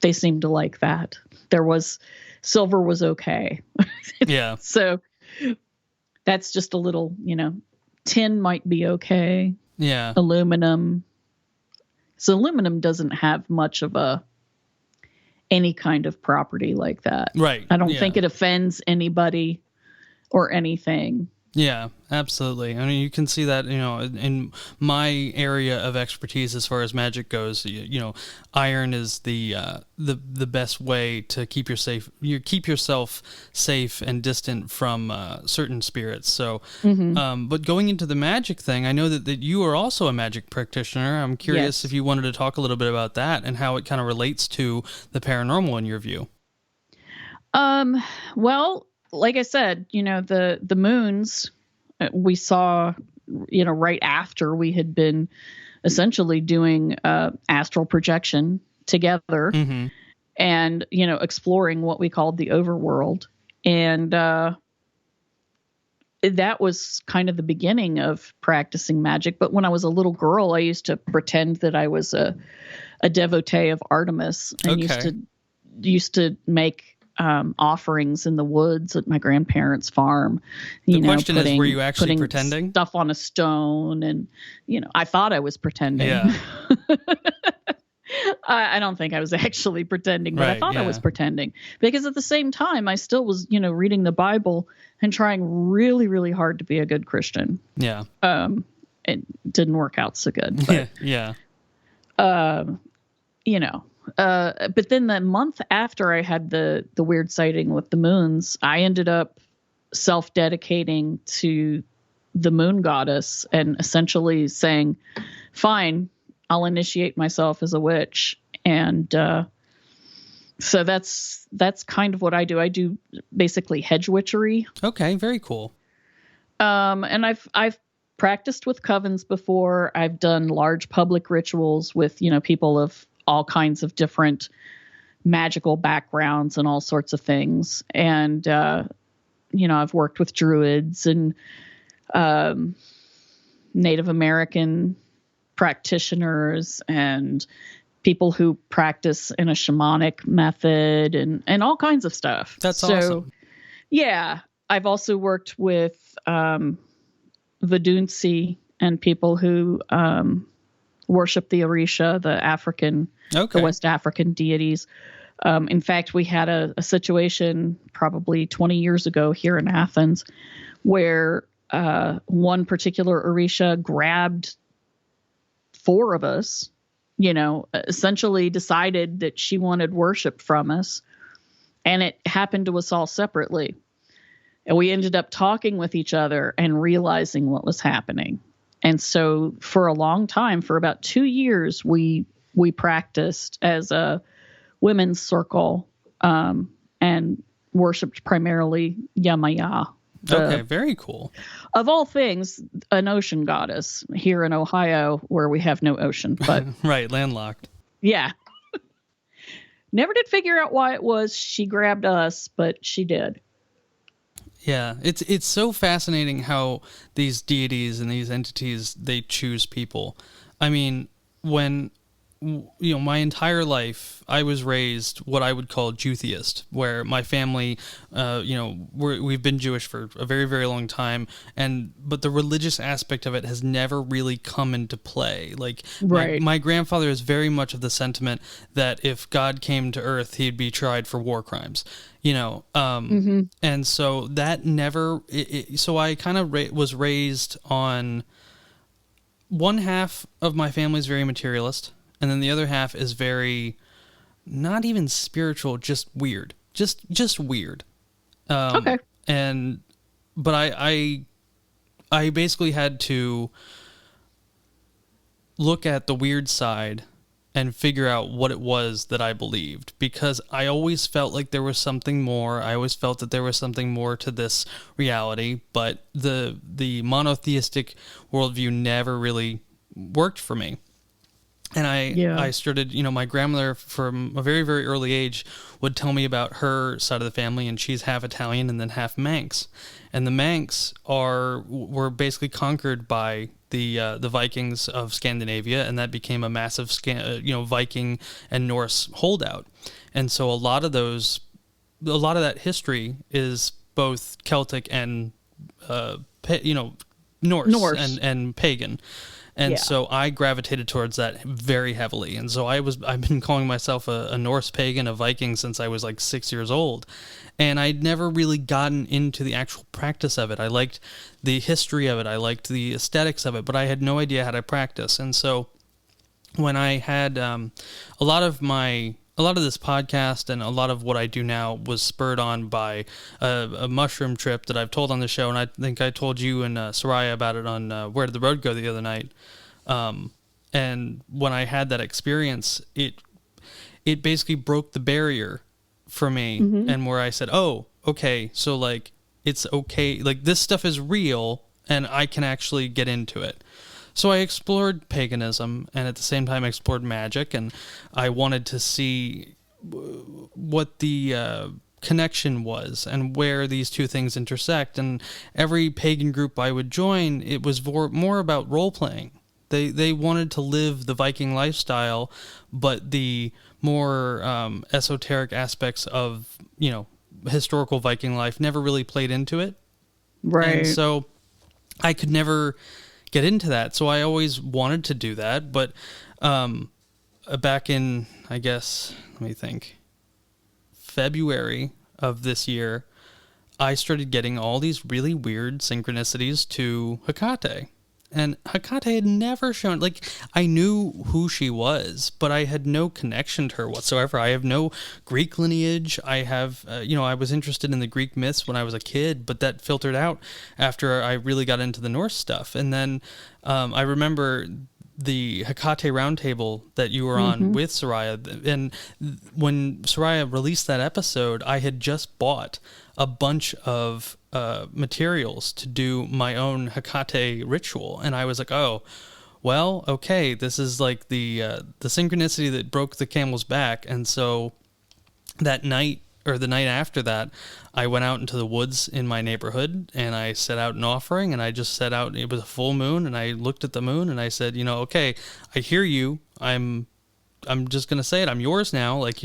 they seemed to like that. Silver was okay. Yeah. So that's just a little, tin might be okay. Yeah. Aluminum. So aluminum doesn't have much of any kind of property like that. Right. I don't think it offends anybody or anything. Yeah, absolutely. I mean, you can see that, in my area of expertise as far as magic goes, iron is the best way to keep yourself safe and distant from certain spirits. So, but going into the magic thing, I know that you are also a magic practitioner. I'm curious if you wanted to talk a little bit about that and how it kind of relates to the paranormal in your view. Well, like I said, the moons we saw, right after we had been essentially doing astral projection together, Mm-hmm. and, exploring what we called the overworld. And that was kind of the beginning of practicing magic. But when I was a little girl, I used to pretend that I was a devotee of Artemis, and used to make offerings in the woods at my grandparents' farm. The question is, were you actually putting pretending? Stuff on a stone, and I thought I was pretending. Yeah. I don't think I was actually pretending, but Right, I thought I yeah. was pretending, because at the same time, I still was, reading the Bible and trying really, really hard to be a good Christian. Yeah. It didn't work out so good. But, Yeah. but then the month after I had the weird sighting with the moons, I ended up self-dedicating to the moon goddess and essentially saying, fine, I'll initiate myself as a witch. And so that's kind of what I do. I do basically hedge witchery. Okay, very cool. And I've practiced with covens before. I've done large public rituals with, people of all kinds of different magical backgrounds and all sorts of things. And I've worked with druids and Native American practitioners and people who practice in a shamanic method and all kinds of stuff. That's awesome. Yeah. I've also worked with Vadunsi and people who worship the Orisha, the West African deities. In fact, we had a situation probably 20 years ago here in Athens where one particular Orisha grabbed 4 of us, essentially decided that she wanted worship from us. And it happened to us all separately. And we ended up talking with each other and realizing what was happening. And so for a long time, for about 2 years, we practiced as a women's circle and worshipped primarily Yamaya. Okay, very cool. Of all things, an ocean goddess here in Ohio, where we have no ocean. But Right, landlocked. Yeah. Never did figure out why it was she grabbed us, but she did. Yeah, it's so fascinating how these deities and these entities, they choose people. I mean, when my entire life I was raised what I would call Jutheist, where my family, we've been Jewish for a very, very long time, but the religious aspect of it has never really come into play. Like, right. my grandfather is very much of the sentiment that if God came to Earth, he'd be tried for war crimes. And so that never. So I kind of was raised on. One half of my family is very materialist. And then the other half is very, not even spiritual, just weird, just weird. Okay. But I basically had to look at the weird side and figure out what it was that I believed, because I always felt like there was something more. I always felt that there was something more to this reality, but the monotheistic worldview never really worked for me. And I started, my grandmother from a very, very early age would tell me about her side of the family, and she's half Italian and then half Manx. And the Manx were basically conquered by the Vikings of Scandinavia, and that became a massive Viking and Norse holdout. And so a lot of that history is both Celtic and Norse. and pagan. And so I gravitated towards that very heavily. And so I've been calling myself a Norse pagan, a Viking, since I was like 6 years old. And I'd never really gotten into the actual practice of it. I liked the history of it. I liked the aesthetics of it, but I had no idea how to practice. And so when I had a lot of this podcast and a lot of what I do now was spurred on by a mushroom trip that I've told on the show, and I think I told you and Soraya about it on Where Did the Road Go the other night. And when I had that experience, it basically broke the barrier for me, and where I said, oh, okay, so like it's okay, like this stuff is real and I can actually get into it. So I explored paganism and at the same time explored magic, and I wanted to see what the connection was and where these two things intersect. And every pagan group I would join, it was more about role playing. They wanted to live the Viking lifestyle, but the more esoteric aspects of, you know, historical Viking life never really played into it. Right. And so I could never get into that. So I always wanted to do that. But back in, I guess, let me think, February of this year, I started getting all these really weird synchronicities to Hecate. And Hecate had never shown, like, I knew who she was, but I had no connection to her whatsoever. I have no Greek lineage. I have, I was interested in the Greek myths when I was a kid, but that filtered out after I really got into the Norse stuff. And then I remember the Hecate Roundtable that you were on with Soraya. And when Soraya released that episode, I had just bought a bunch of materials to do my own Hecate ritual. And I was like, oh, well, okay, this is like the synchronicity that broke the camel's back. And so that night, or the night after that, I went out into the woods in my neighborhood and I set out an offering, and I just set out, it was a full moon, and I looked at the moon and I said, okay, I hear you. I'm just going to say it. I'm yours now. Like,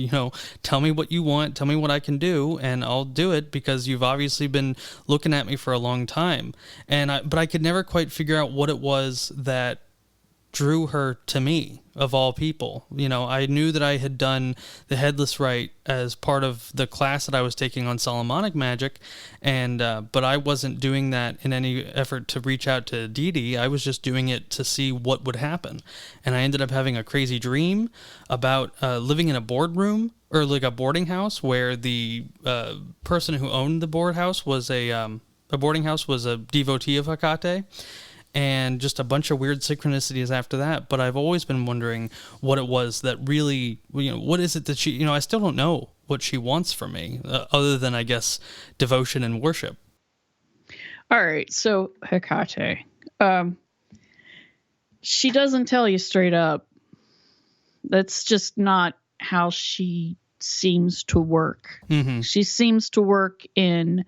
tell me what you want. Tell me what I can do, and I'll do it, because you've obviously been looking at me for a long time. But I could never quite figure out what it was that drew her to me, of all people. I knew that I had done the Headless Rite as part of the class that I was taking on Solomonic magic, and but I wasn't doing that in any effort to reach out to Dee. I was just doing it to see what would happen. And I ended up having a crazy dream about living in a boardroom, or like a boarding house, where the person who owned the boarding house was a devotee of Hecate. And just a bunch of weird synchronicities after that. But I've always been wondering what it was that really, what is it that she, I still don't know what she wants from me, other than, I guess, devotion and worship. All right. So Hecate, she doesn't tell you straight up. That's just not how she seems to work. Mm-hmm. She seems to work in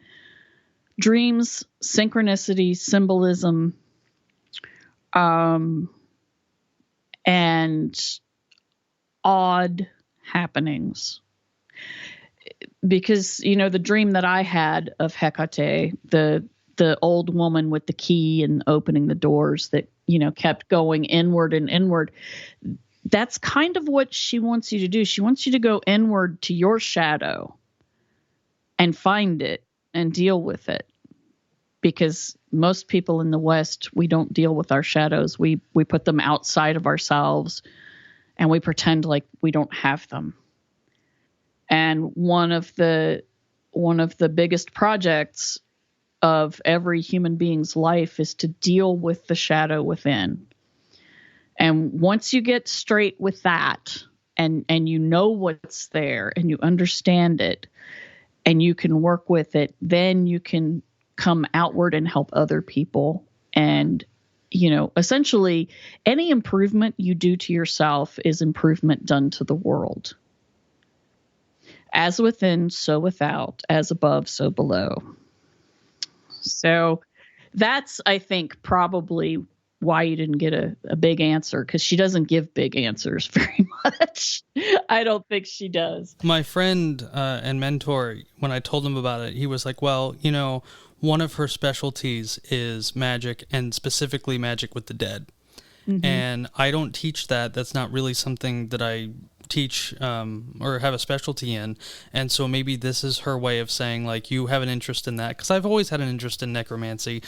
dreams, synchronicity, symbolism, and odd happenings. Because, the dream that I had of Hecate, the old woman with the key and opening the doors that, kept going inward and inward, that's kind of what she wants you to do. She wants you to go inward to your shadow and find it and deal with it. Because most people in the West, we don't deal with our shadows. We put them outside of ourselves, and we pretend like we don't have them. And one of the biggest projects of every human being's life is to deal with the shadow within. And once you get straight with that, and you know what's there, and you understand it, and you can work with it, then you can come outward and help other people. And, essentially any improvement you do to yourself is improvement done to the world. As within, so without, as above, so below. So that's, I think, probably why you didn't get a big answer, because she doesn't give big answers very much. I don't think she does. My friend and mentor, when I told him about it, he was like, well, one of her specialties is magic, and specifically magic with the dead. Mm-hmm. And I don't teach that. That's not really something that I teach or have a specialty in. And so maybe this is her way of saying, like, you have an interest in that. Because I've always had an interest in necromancy.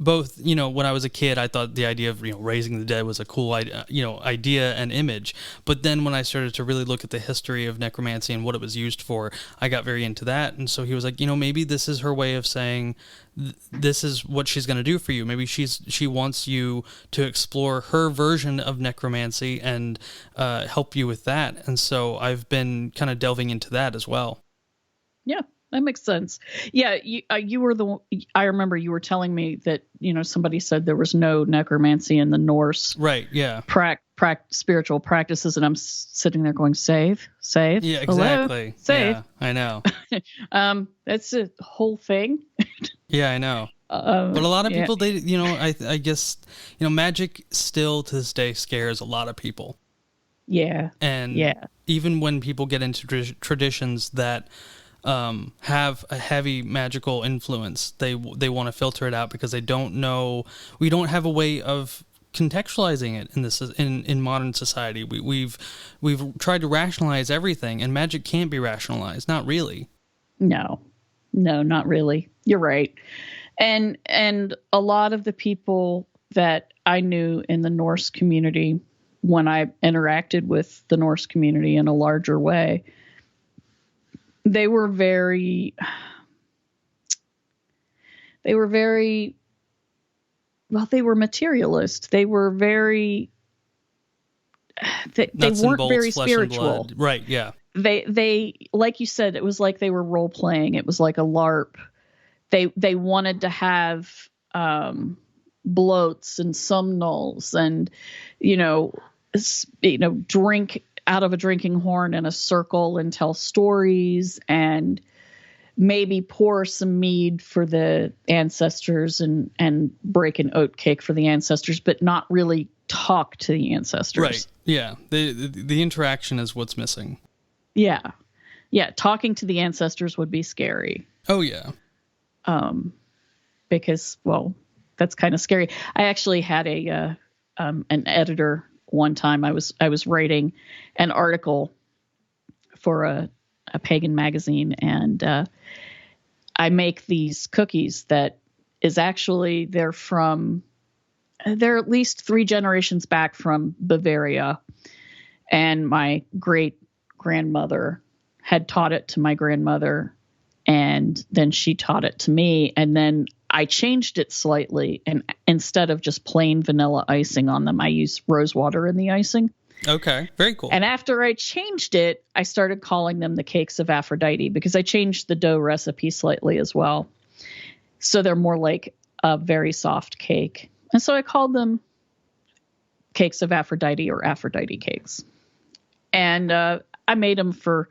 Both, when I was a kid, I thought the idea of, raising the dead was a cool idea and image. But then when I started to really look at the history of necromancy and what it was used for, I got very into that. And so he was like, maybe this is her way of saying this is what she's going to do for you. Maybe she wants you to explore her version of necromancy and help you with that. And so I've been kind of delving into that as well. Yeah. That makes sense. Yeah, you were I remember you were telling me that, somebody said there was no necromancy in the Norse Right, yeah. Spiritual practices, and I'm sitting there going, save. Yeah, exactly. Hello, save. Yeah, I know. That's a whole thing. Yeah, I know. But a lot of people, I guess, magic still to this day scares a lot of people. Yeah. And even when people get into traditions that have a heavy magical influence, they want to filter it out because they don't know. We don't have a way of contextualizing it in modern society. We've tried to rationalize everything, and magic can't be rationalized. Not really. No, not really. You're right. And a lot of the people that I knew in the Norse community, when I interacted with the Norse community in a larger way, they were very materialist. They were very, they weren't very spiritual. Right. Yeah. They, like you said, it was like they were role playing. It was like a LARP. They wanted to have, bloats and somnals and, drink out of a drinking horn in a circle and tell stories and maybe pour some mead for the ancestors and break an oat cake for the ancestors, but not really talk to the ancestors. Right. Yeah. The interaction is what's missing. Yeah. Yeah. Talking to the ancestors would be scary. Oh yeah. Because, well, that's kind of scary. I actually had an editor one time. I was writing an article for a pagan magazine, and I make these cookies that is actually they're at least 3 generations back from Bavaria, and my great grandmother had taught it to my grandmother, and then she taught it to me, and then I changed it slightly, and instead of just plain vanilla icing on them, I used rose water in the icing. Okay, very cool. And after I changed it, I started calling them the cakes of Aphrodite because I changed the dough recipe slightly as well. So they're more like a very soft cake. And so I called them cakes of Aphrodite or Aphrodite cakes. And I made them for,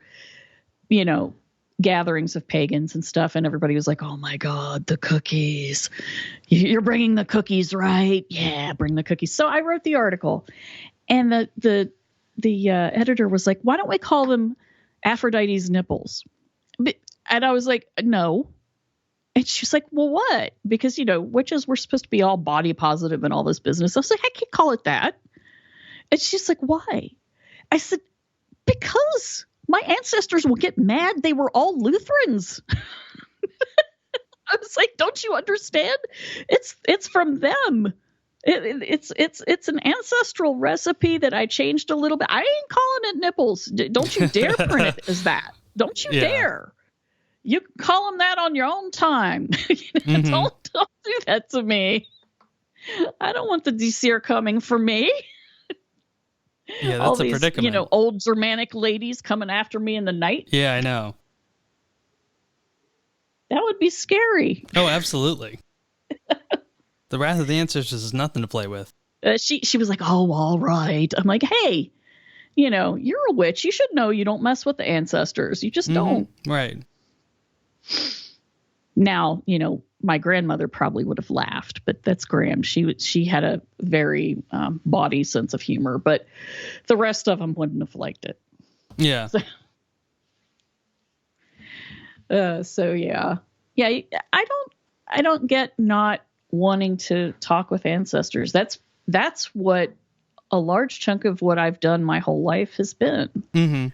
gatherings of pagans and stuff. And everybody was like, oh my God, the cookies. You're bringing the cookies, right? Yeah, bring the cookies. So I wrote the article. And the editor was like, why don't we call them Aphrodite's nipples? And I was like, no. And she's like, well, what? Because, witches were supposed to be all body positive and all this business. I was like, I can't call it that. And she's like, why? I said, because my ancestors will get mad. They were all Lutherans. I was like, don't you understand? It's from them. It's an ancestral recipe that I changed a little bit. I ain't calling it nipples. Don't you dare print it as that. Don't you dare. You can call them that on your own time. Don't do that to me. I don't want the Desir coming for me. Yeah, that's all a these, predicament. Old Germanic ladies coming after me in the night. Yeah, I know. That would be scary. Oh, absolutely. The wrath of the ancestors is nothing to play with. She was like, oh, all right. I'm like, hey, you're a witch. You should know you don't mess with the ancestors. You just don't. Right. Now, my grandmother probably would have laughed, but that's Graham. She had a very body sense of humor, but the rest of them wouldn't have liked it. Yeah. So yeah. I don't get not wanting to talk with ancestors. That's what a large chunk of what I've done my whole life has been. Mm-hmm.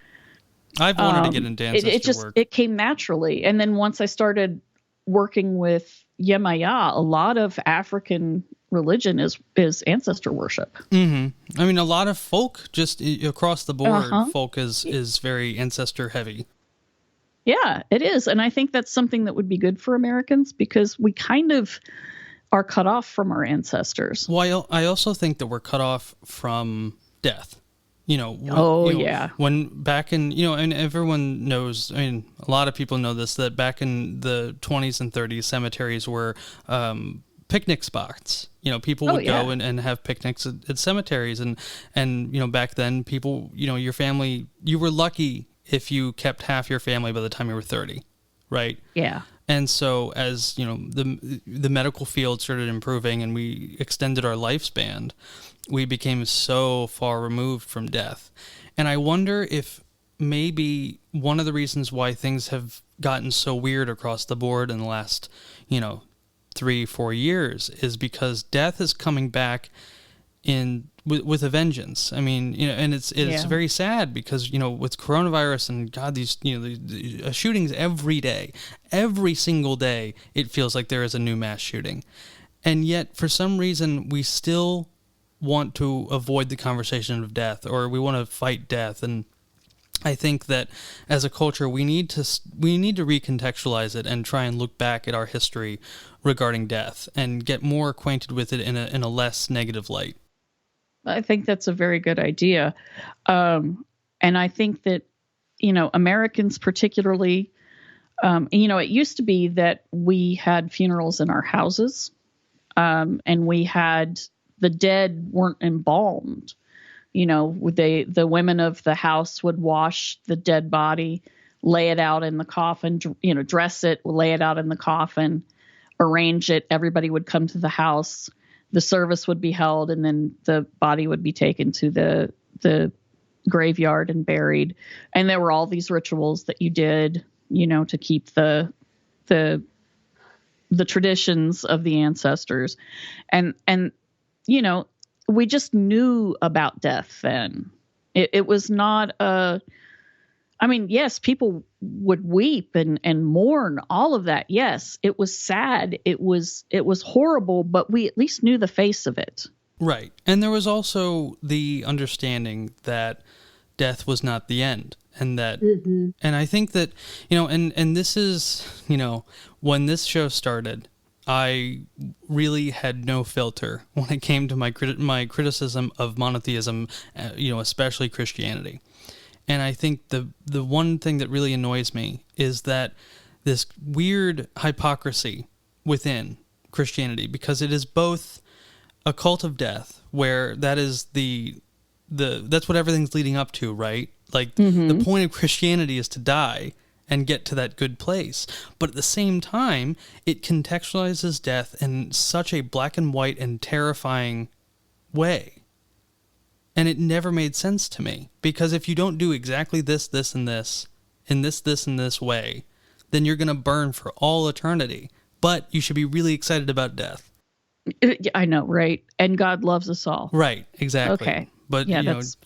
I've wanted to get into ancestor work. It came naturally. And then once I started working with Yemaya, a lot of African religion is ancestor worship. Mm-hmm. I mean, a lot of folk, just across the board, folk is very ancestor heavy. Yeah, it is. And I think that's something that would be good for Americans because we kind of are cut off from our ancestors. Well, I also think that we're cut off from death. Yeah. When back in, and everyone knows, I mean, a lot of people know this, that back in the 20s and 30s, cemeteries were picnic spots. People would go and have picnics at cemeteries. And back then, people, your family, you were lucky if you kept half your family by the time you were 30, right? Yeah. And so as, the medical field started improving and we extended our lifespan, we became so far removed from death. And I wonder if maybe one of the reasons why things have gotten so weird across the board in the last, 3-4 years is because death is coming back with a vengeance. I mean, and it's very sad because, with coronavirus and God, these, the shootings every day, every single day, it feels like there is a new mass shooting. And yet for some reason we still want to avoid the conversation of death, or we want to fight death. And I think that as a culture, we need to recontextualize it and try and look back at our history regarding death and get more acquainted with it in a less negative light. I think that's a very good idea. And I think that, Americans particularly, it used to be that we had funerals in our houses, and the dead weren't embalmed. The women of the house would wash the dead body, lay it out in the coffin, dress it, lay it out in the coffin, arrange it. Everybody would come to the house. The service would be held, and then the body would be taken to the graveyard and buried. And there were all these rituals that you did, to keep the traditions of the ancestors. And we just knew about death then. It was not yes, people would weep and mourn, all of that. Yes, it was sad. It was horrible, but we at least knew the face of it. Right. And there was also the understanding that death was not the end. And that, and I think that, and this is, when this show started, I really had no filter when it came to my criticism of monotheism, especially Christianity. And I think the one thing that really annoys me is that this weird hypocrisy within Christianity, because it is both a cult of death, where that is that's what everything's leading up to, right? Like the point of Christianity is to die and get to that good place. But at the same time, it contextualizes death in such a black and white and terrifying way. And it never made sense to me, because if you don't do exactly this, and this, in this, and this way, then you're going to burn for all eternity. But you should be really excited about death. I know, right? And God loves us all. Right, exactly. Okay. But,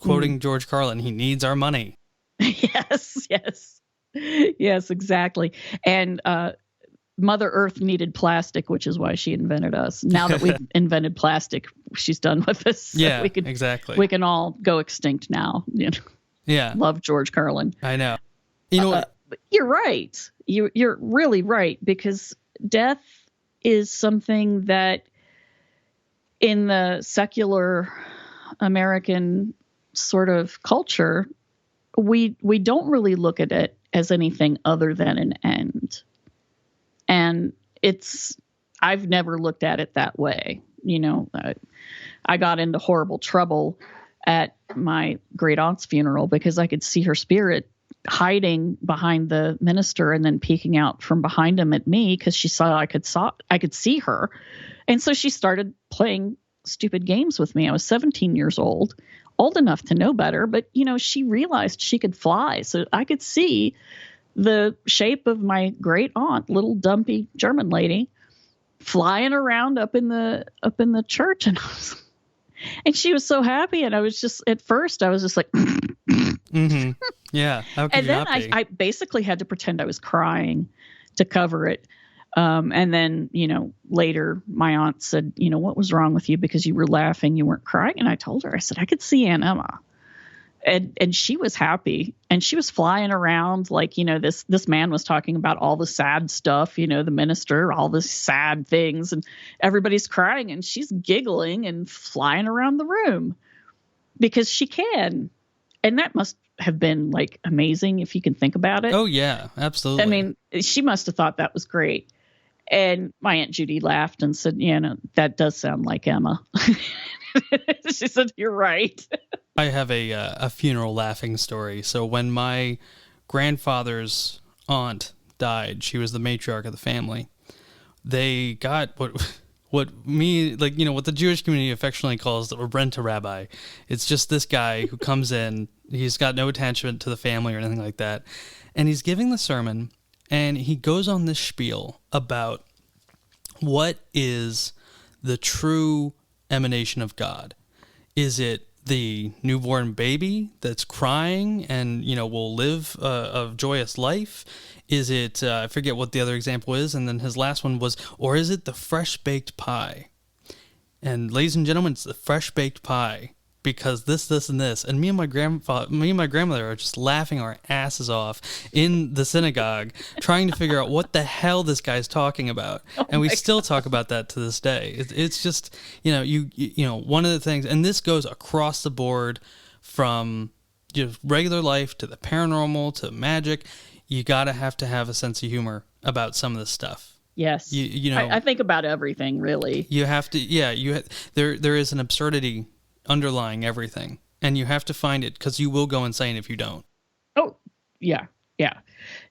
quoting George Carlin, he needs our money. Yes. Yes, exactly. And Mother Earth needed plastic, which is why she invented us. Now that we've invented plastic, she's done with us. So yeah, exactly. We can all go extinct now. Yeah. Love George Carlin. I know. You're right. You're really right, because death is something that in the secular American sort of culture, we don't really look at it as anything other than an end. And I've never looked at it that way. I got into horrible trouble at my great aunt's funeral because I could see her spirit hiding behind the minister and then peeking out from behind him at me, because she saw I could see her. And so she started playing stupid games with me. I was 17 years old enough to know better, but she realized she could fly. So I could see the shape of my great aunt, little dumpy German lady, flying around up in the church. And she was so happy. And I was just, at first I was just like, mm-hmm. Yeah. How could and you then not be? I basically had to pretend I was crying to cover it. And then, later my aunt said, what was wrong with you? Because you were laughing, you weren't crying. And I told her, I said, I could see Aunt Emma. And she was happy, and she was flying around like, this man was talking about all the sad stuff, the minister, all the sad things, and everybody's crying, and she's giggling and flying around the room because she can. And that must have been like amazing if you can think about it. Oh yeah, absolutely. I mean, she must have thought that was great. And my Aunt Judy laughed and said, "Yeah, no, that does sound like Emma." She said, "You're right." I have a funeral laughing story. So when my grandfather's aunt died, she was the matriarch of the family. They got what the Jewish community affectionately calls the Renta Rabbi. It's just this guy who comes in. He's got no attachment to the family or anything like that. And he's giving the sermon, and he goes on this spiel about what is the true emanation of God. Is it the newborn baby that's crying and, will live a joyous life? Is it, I forget what the other example is, and then his last one was, or is it the fresh-baked pie? And ladies and gentlemen, it's the fresh-baked pie, because this, and this. And me and my grandmother are just laughing our asses off in the synagogue, trying to figure out what the hell this guy's talking about. And we still talk about that to this day. It's just, one of the things, and this goes across the board from just regular life to the paranormal to magic. You gotta have to have a sense of humor about some of this stuff. Yes. I think about everything, really. You have to, there is an absurdity underlying everything, and you have to find it, because you will go insane if you don't. Oh, yeah.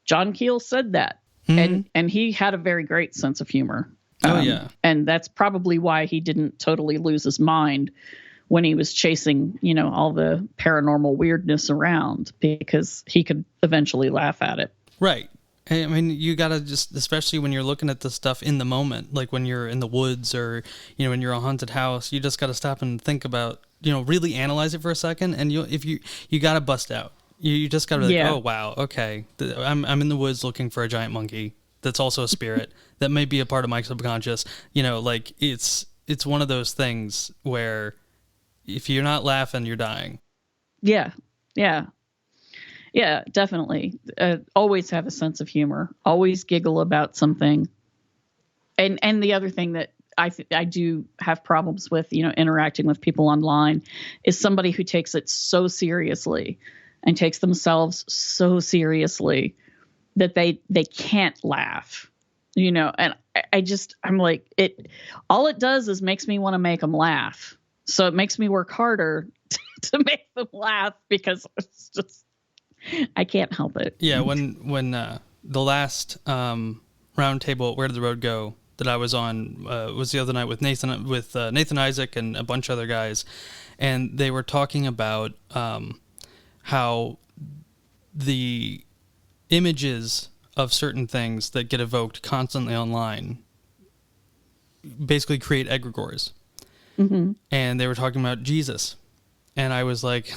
John Keel said that, and he had a very great sense of humor. And that's probably why he didn't totally lose his mind when he was chasing, all the paranormal weirdness around, because he could eventually laugh at it. Right. I mean, you gotta just, especially when you're looking at this stuff in the moment, like when you're in the woods or, when you're a haunted house, you just gotta stop and think about, really analyze it for a second. And you gotta bust out. You just gotta be like, oh wow, okay, I'm in the woods looking for a giant monkey that's also a spirit that may be a part of my subconscious. It's one of those things where if you're not laughing, you're dying. Yeah, definitely. Always have a sense of humor. Always giggle about something. And the other thing that I do have problems with, interacting with people online, is somebody who takes it so seriously and takes themselves so seriously that they can't laugh, and I'm like, all it does is makes me want to make them laugh. So it makes me work harder to make them laugh, because it's just, I can't help it. Yeah, when the last round table at Where Did the Road Go that I was on was the other night with Nathan Isaac and a bunch of other guys, and they were talking about how the images of certain things that get evoked constantly online basically create egregores. Mm-hmm. And they were talking about Jesus. And I was like,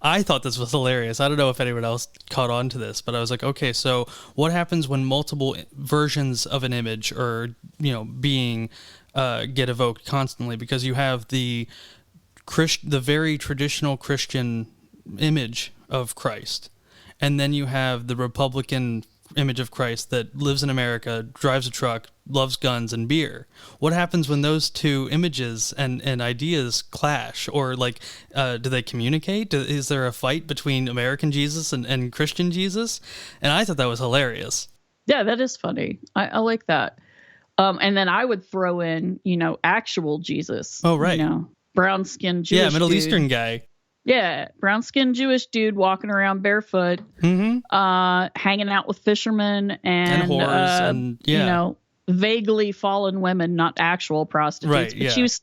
I thought this was hilarious. I don't know if anyone else caught on to this, but I was like, okay, so what happens when multiple versions of an image or, being get evoked constantly? Because you have the very traditional Christian image of Christ, and then you have the Republican image of Christ that lives in America, drives a truck, loves guns and beer. What happens when those two images and ideas clash? Or do they communicate? Is there a fight between American Jesus and Christian Jesus? And I thought that was hilarious. Yeah, that is funny. I like that. And then I would throw in, actual Jesus. Oh, right. Brown-skinned Jewish Middle dude. Eastern guy. Yeah, brown-skinned Jewish dude walking around barefoot, hanging out with fishermen and whores, and vaguely fallen women, not actual prostitutes. Right, but she was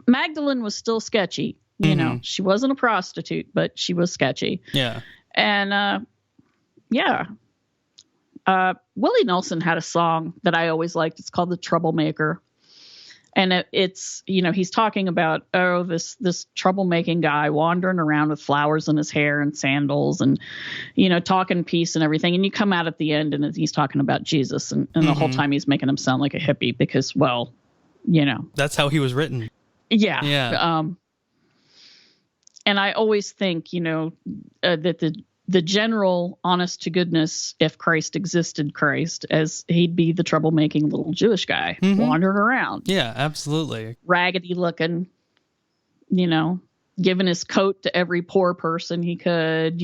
Magdalene was still sketchy. She wasn't a prostitute, but she was sketchy. Yeah, and Willie Nelson had a song that I always liked. It's called "The Troublemaker." And it's, he's talking about, this troublemaking guy wandering around with flowers in his hair and sandals and, talking peace and everything. And you come out at the end and he's talking about Jesus. And the whole time he's making him sound like a hippie because, well, that's how he was written. Yeah. Yeah. And I always think, that the general honest to goodness, if Christ existed Christ, as he'd be the troublemaking little Jewish guy wandering around. Yeah, absolutely. Raggedy looking, giving his coat to every poor person he could,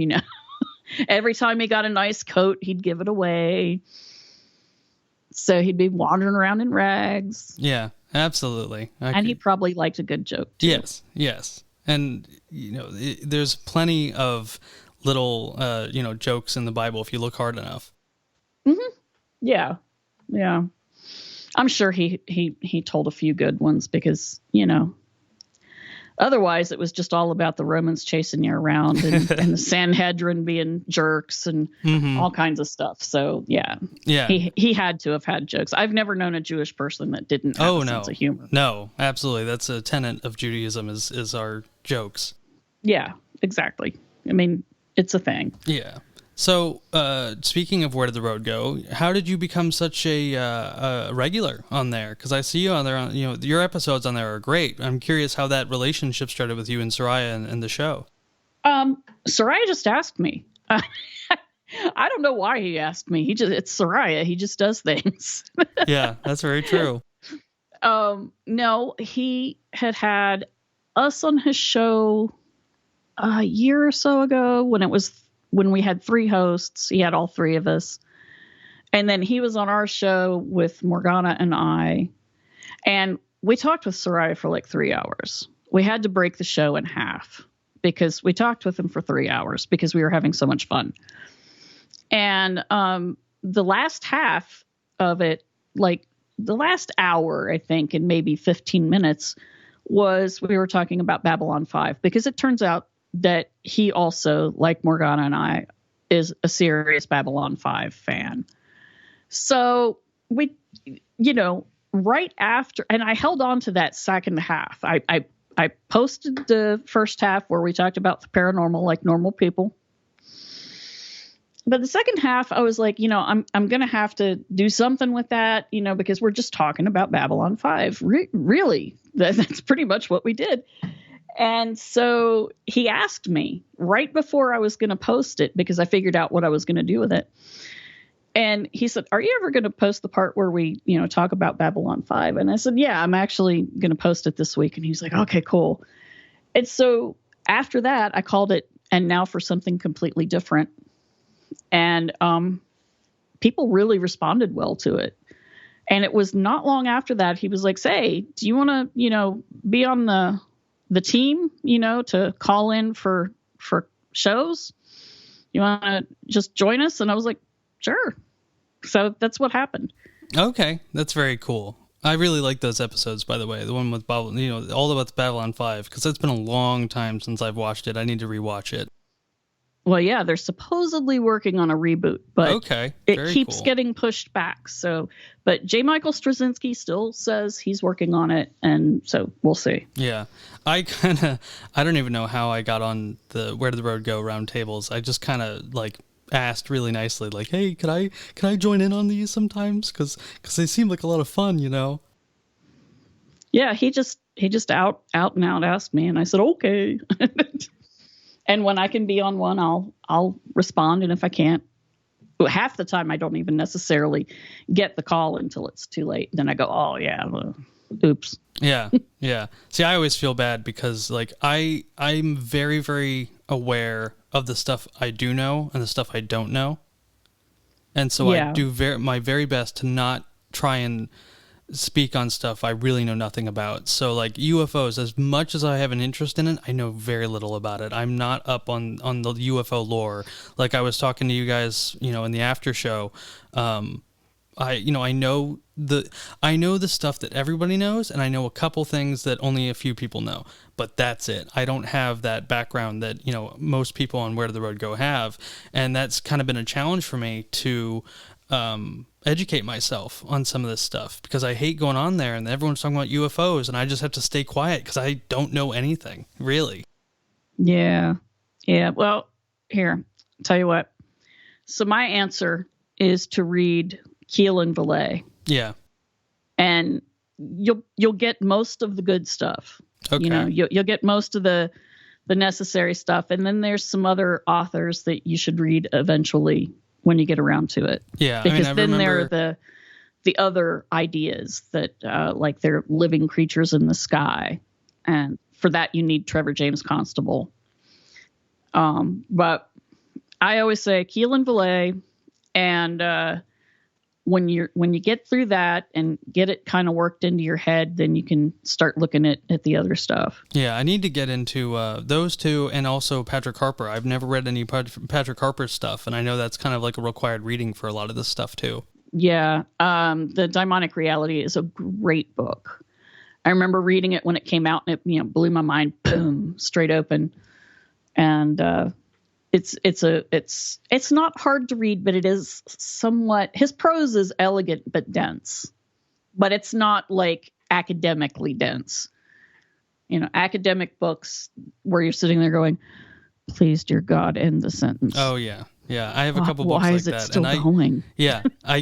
Every time he got a nice coat, he'd give it away. So he'd be wandering around in rags. Yeah, absolutely. He probably liked a good joke, too. Yes. And, there's plenty of little, jokes in the Bible if you look hard enough. Mm-hmm. Yeah. I'm sure he told a few good ones because, otherwise it was just all about the Romans chasing you around and the Sanhedrin being jerks and all kinds of stuff. So yeah. He had to have had jokes. I've never known a Jewish person that didn't have a sense of humor. No, absolutely. That's a tenet of Judaism is our jokes. Yeah, exactly. I mean, it's a thing. Yeah. So, speaking of Where Did the Road Go, how did you become such a regular on there? Because I see you on there, your episodes on there are great. I'm curious how that relationship started with you and Soraya and the show. Soraya just asked me. I don't know why he asked me. It's Soraya. He just does things. Yeah, that's very true. No, he had us on his show a year or so ago when we had 3 hosts. He had all 3 of us. And then he was on our show with Morgana and I. And we talked with Soraya for like 3 hours. We had to break the show in half because we talked with him for 3 hours because we were having so much fun. And the last half of it, like the last hour, I think, and maybe 15 minutes, we were talking about Babylon 5 because it turns out that he also, like Morgana and I, is a serious Babylon 5 fan. So we, right after, and I held on to that second half. I posted the first half where we talked about the paranormal like normal people. But the second half, I was like, I'm going to have to do something with that, because we're just talking about Babylon 5. Really, that's pretty much what we did. And so he asked me right before I was going to post it because I figured out what I was going to do with it. And he said, "Are you ever going to post the part where we, talk about Babylon 5? And I said, "Yeah, I'm actually going to post it this week." And he was like, "Okay, cool." And so after that, I called it "And Now for Something Completely Different." And people really responded well to it. And it was not long after that, he was like, "Say, do you want to, be on the team, to call in for shows? You want to just join us?" And I was like, "Sure." So that's what happened. Okay. That's very cool. I really like those episodes, by the way. The one with Babylon, all about the Babylon 5, because it's been a long time since I've watched it. I need to rewatch it. Well, yeah, they're supposedly working on a reboot, but okay, it keeps getting pushed back. So, but J. Michael Straczynski still says he's working on it, and so we'll see. Yeah, I don't even know how I got on the Where Did the Road Go roundtables. I just kind of asked really nicely, like, "Hey, can I join in on these sometimes? Because they seem like a lot of fun, Yeah, he just out and out asked me, and I said okay. And when I can be on one, I'll respond. And if I can't, half the time I don't even necessarily get the call until it's too late. Then I go, "Oh yeah, oops." Yeah, yeah. See, I always feel bad because I'm very, very aware of the stuff I do know and the stuff I don't know, and so I do my very best to not try and speak on stuff I really know nothing about. So UFOs, as much as I have an interest in it, I know very little about it. I'm not up on the UFO lore. Like I was talking to you guys, in the after show. I know the stuff that everybody knows, and I know a couple things that only a few people know, but that's it. I don't have that background that, most people on Where Did the Road Go have. And that's kind of been a challenge for me to, educate myself on some of this stuff because I hate going on there and everyone's talking about UFOs and I just have to stay quiet because I don't know anything, really. Yeah. Yeah. Well, here, tell you what. So my answer is to read Keel and Valet. Yeah. And you'll get most of the good stuff. Okay. You'll get most of the necessary stuff. And then there's some other authors that you should read eventually when you get around to it. Yeah. Because then there are the other ideas that they're living creatures in the sky and for that, you need Trevor James Constable. But I always say Keelan Vallée, and when you get through that and get it kind of worked into your head, then you can start looking at the other stuff. Yeah, I need to get into those two, and also Patrick Harper. I've never read any Patrick Harper stuff, and I know that's kind of like a required reading for a lot of this stuff too. Yeah, The Daimonic Reality is a great book. I remember reading it when it came out, and it blew my mind, boom, straight open. And it's not hard to read, but it is somewhat, his prose is elegant but dense, but it's not like academically dense. Academic books where you're sitting there going, please, dear God, end the sentence. Oh yeah. Yeah, I have a couple books like that. Why is it that, still and going? Yeah, I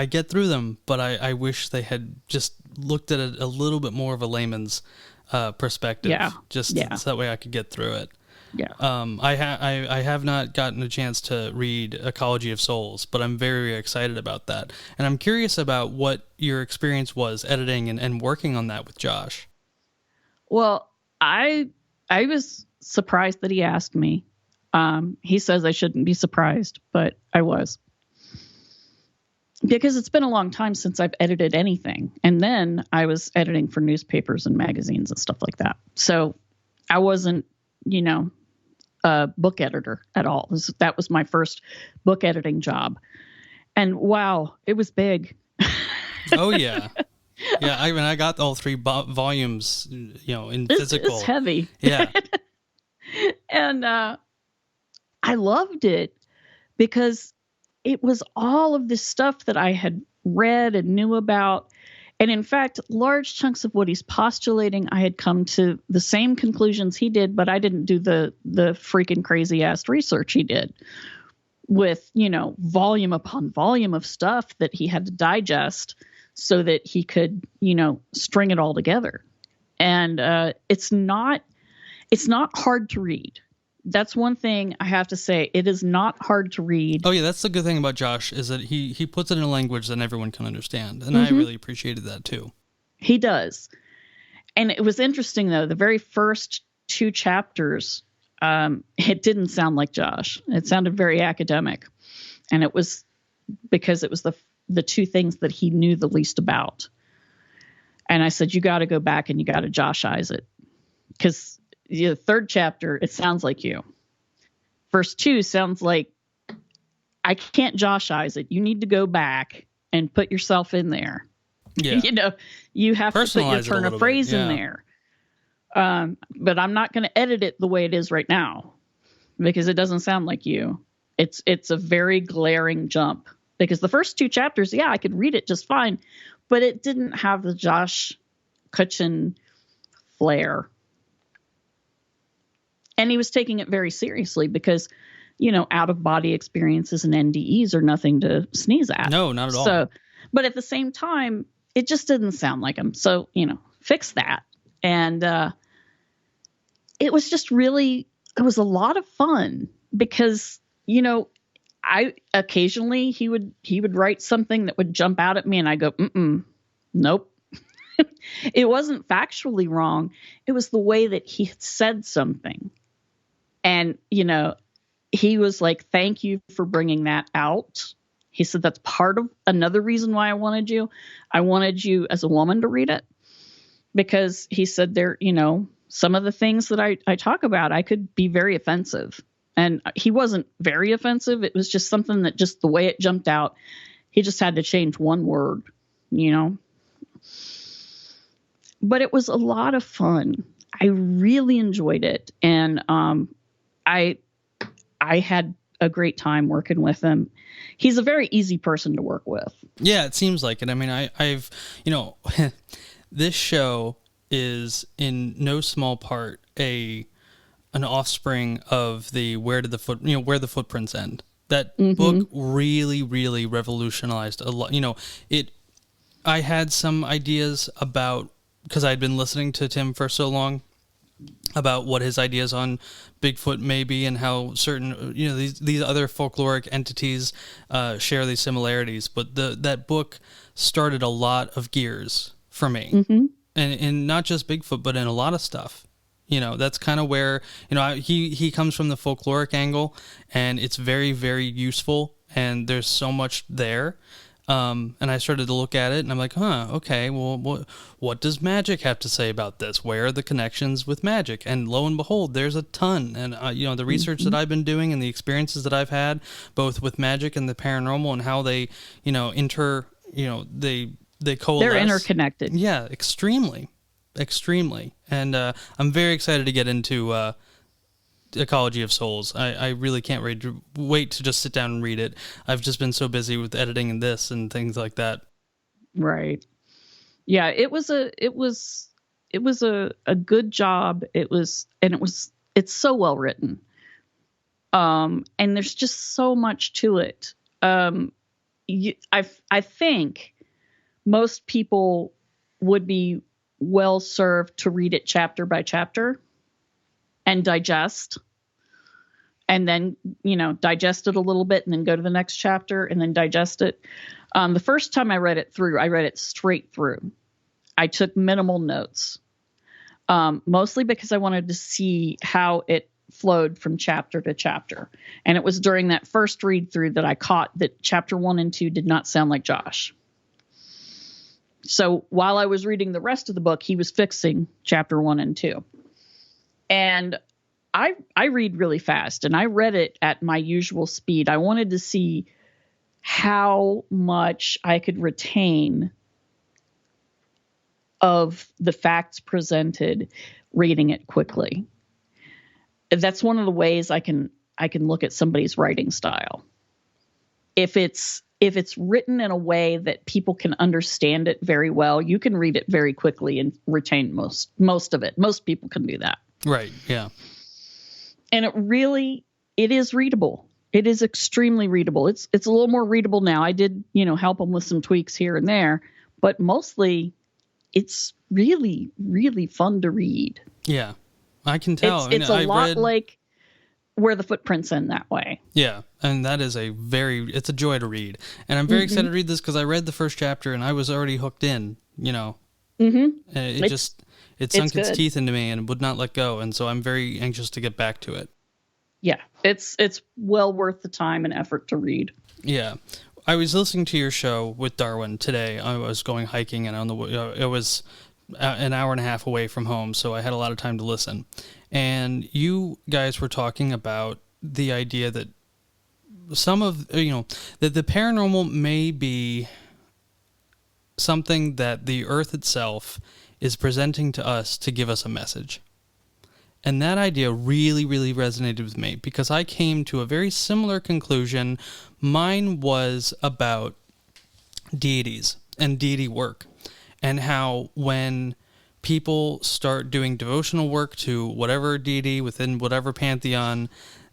get through them, but I wish they had just looked at it a little bit more of a layman's perspective. Yeah, so that way I could get through it. Yeah. I have not gotten a chance to read Ecology of Souls, but I'm very, very excited about that, and I'm curious about what your experience was editing and working on that with Josh. Well, I was surprised that he asked me. He says I shouldn't be surprised, but I was. Because it's been a long time since I've edited anything. And then I was editing for newspapers and magazines and stuff like that. So I wasn't, a book editor at all. That was my first book editing job. And wow, it was big. Oh, yeah. Yeah, I got all 3 volumes, in physical. It's heavy. Yeah. And I loved it because it was all of this stuff that I had read and knew about. And in fact, large chunks of what he's postulating, I had come to the same conclusions he did, but I didn't do the freaking crazy ass research he did with, volume upon volume of stuff that he had to digest so that he could, string it all together. And it's not hard to read. That's one thing I have to say. It is not hard to read. Oh, yeah, that's the good thing about Josh, is that he puts it in a language that everyone can understand. And I really appreciated that, too. He does. And it was interesting, though. The very first 2 chapters, it didn't sound like Josh. It sounded very academic. And it was because it was the 2 things that he knew the least about. And I said, you got to go back and you got to Josh-ize it. Because the 3rd chapter, it sounds like you. First 2 sounds like I can't Josh-ize it. You need to go back and put yourself in there. Yeah. You have to put your turn of phrase in there. But I'm not going to edit it the way it is right now because it doesn't sound like you. It's a very glaring jump because the first 2 chapters, yeah, I could read it just fine, but it didn't have the Josh Cutchin flair. And he was taking it very seriously because, out-of-body experiences and NDEs are nothing to sneeze at. No, not at all. So, but at the same time, it just didn't sound like him. So, fix that. And it was just it was a lot of fun because, I occasionally he would write something that would jump out at me and I go, nope. It wasn't factually wrong. It was the way that he had said something. And, he was like, thank you for bringing that out. He said, that's part of another reason why I wanted you. I wanted you as a woman to read it because he said there, some of the things that I talk about, I could be very offensive. And he wasn't very offensive. It was just something that just the way it jumped out, he just had to change one word, But it was a lot of fun. I really enjoyed it. And I had a great time working with him. He's a very easy person to work with. Yeah, it seems like it. I mean, I've this show is in no small part an offspring of the where the footprints end. That book really, really revolutionized a lot. I had some ideas about, because I'd been listening to Tim for so long, about what his ideas on Bigfoot may be and how certain, these other folkloric entities share these similarities. But that book started a lot of gears for me. And not just Bigfoot, but in a lot of stuff. That's kind of where, he comes from the folkloric angle, and it's very, very useful, and there's so much there. And I started to look at it, and I'm like, okay, well, what does magic have to say about this? Where are the connections with magic? And lo and behold, there's a ton. And, the research that I've been doing and the experiences that I've had, both with magic and the paranormal, and how they, they coalesce. They're interconnected. Yeah, extremely. And I'm very excited to get into Ecology of Souls. I really can't wait to just sit down and read it. I've just been so busy with editing and this and things like that. Right. Yeah, it was a good job. It's so well written. And there's just so much to it. I think most people would be well served to read it chapter by chapter and digest, and then, digest it a little bit and then go to the next chapter and then digest it. The first time I read it straight through. I took minimal notes, mostly because I wanted to see how it flowed from chapter to chapter. And it was during that first read through that I caught that chapter 1 and 2 did not sound like Josh. So while I was reading the rest of the book, he was fixing chapter 1 and 2. And I read really fast, and I read it at my usual speed. I wanted to see how much I could retain of the facts presented reading it quickly. That's one of the ways I can look at somebody's writing style. If it's written in a way that people can understand it very well, you can read it very quickly and retain most of it. Most people can do that. Right. Yeah. And it is readable. It is extremely readable. It's a little more readable now. I did, help them with some tweaks here and there, but mostly it's really, really fun to read. Yeah. I can tell. It's a lot like Where the Footprints End that way. Yeah. And that is it's a joy to read. And I'm very excited to read this because I read the first chapter and I was already hooked in, It sunk its teeth into me and would not let go. And so I'm very anxious to get back to it. Yeah. It's well worth the time and effort to read. Yeah. I was listening to your show with Darwin today. I was going hiking, and it was an hour and a half away from home, so I had a lot of time to listen. And you guys were talking about the idea that that the paranormal may be something that the earth itself is presenting to us to give us a message. And that idea really, really resonated with me because I came to a very similar conclusion. Mine was about deities and deity work, and how when people start doing devotional work to whatever deity within whatever pantheon,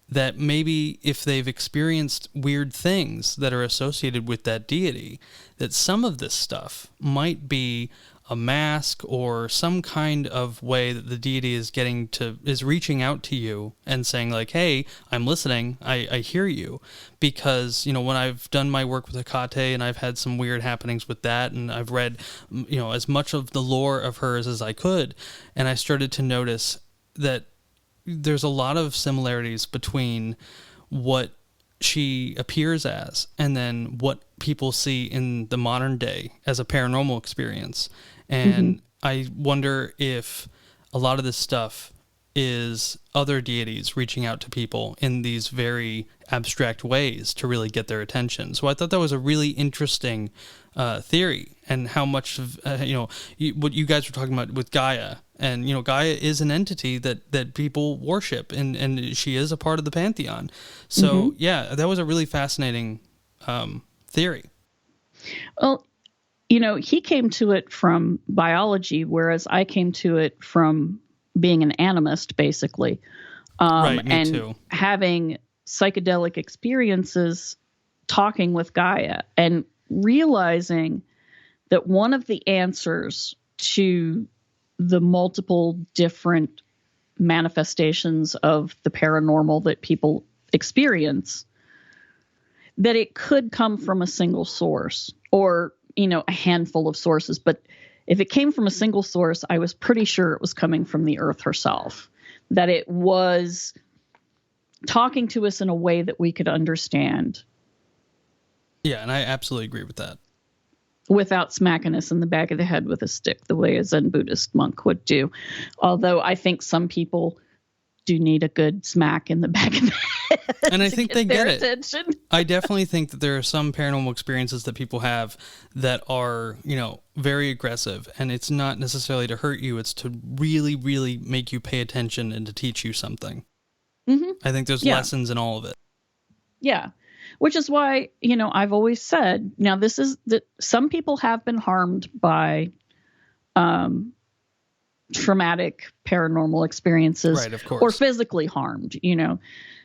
that maybe if they've experienced weird things that are associated with that deity, that some of this stuff might be a mask or some kind of way that the deity is reaching out to you and saying like, hey, I'm listening, I hear you. Because, when I've done my work with Hecate and I've had some weird happenings with that, and I've read, as much of the lore of hers as I could, and I started to notice that there's a lot of similarities between what she appears as and then what people see in the modern day as a paranormal experience. And I wonder if a lot of this stuff is other deities reaching out to people in these very abstract ways to really get their attention. So I thought that was a really interesting theory, and how much of, what you guys were talking about with Gaia. And, Gaia is an entity that people worship, and she is a part of the pantheon. So, yeah, that was a really fascinating theory. Well, he came to it from biology, whereas I came to it from being an animist, basically. Right, me and too. Having psychedelic experiences talking with Gaia and realizing that one of the answers to the multiple different manifestations of the paranormal that people experience, that it could come from a single source or, a handful of sources, but if it came from a single source, I was pretty sure it was coming from the earth herself, that it was talking to us in a way that we could understand. Yeah, and I absolutely agree with that. Without smacking us in the back of the head with a stick, the way a Zen Buddhist monk would do. Although I think some people do need a good smack in the back of the head. And I think they get it. Attention. I definitely think that there are some paranormal experiences that people have that are, very aggressive, and it's not necessarily to hurt you. It's to really, really make you pay attention and to teach you something. Mm-hmm. I think there's lessons in all of it. Yeah. Which is why, I've always said, now this is that some people have been harmed by traumatic paranormal experiences, right, of course, or physically harmed,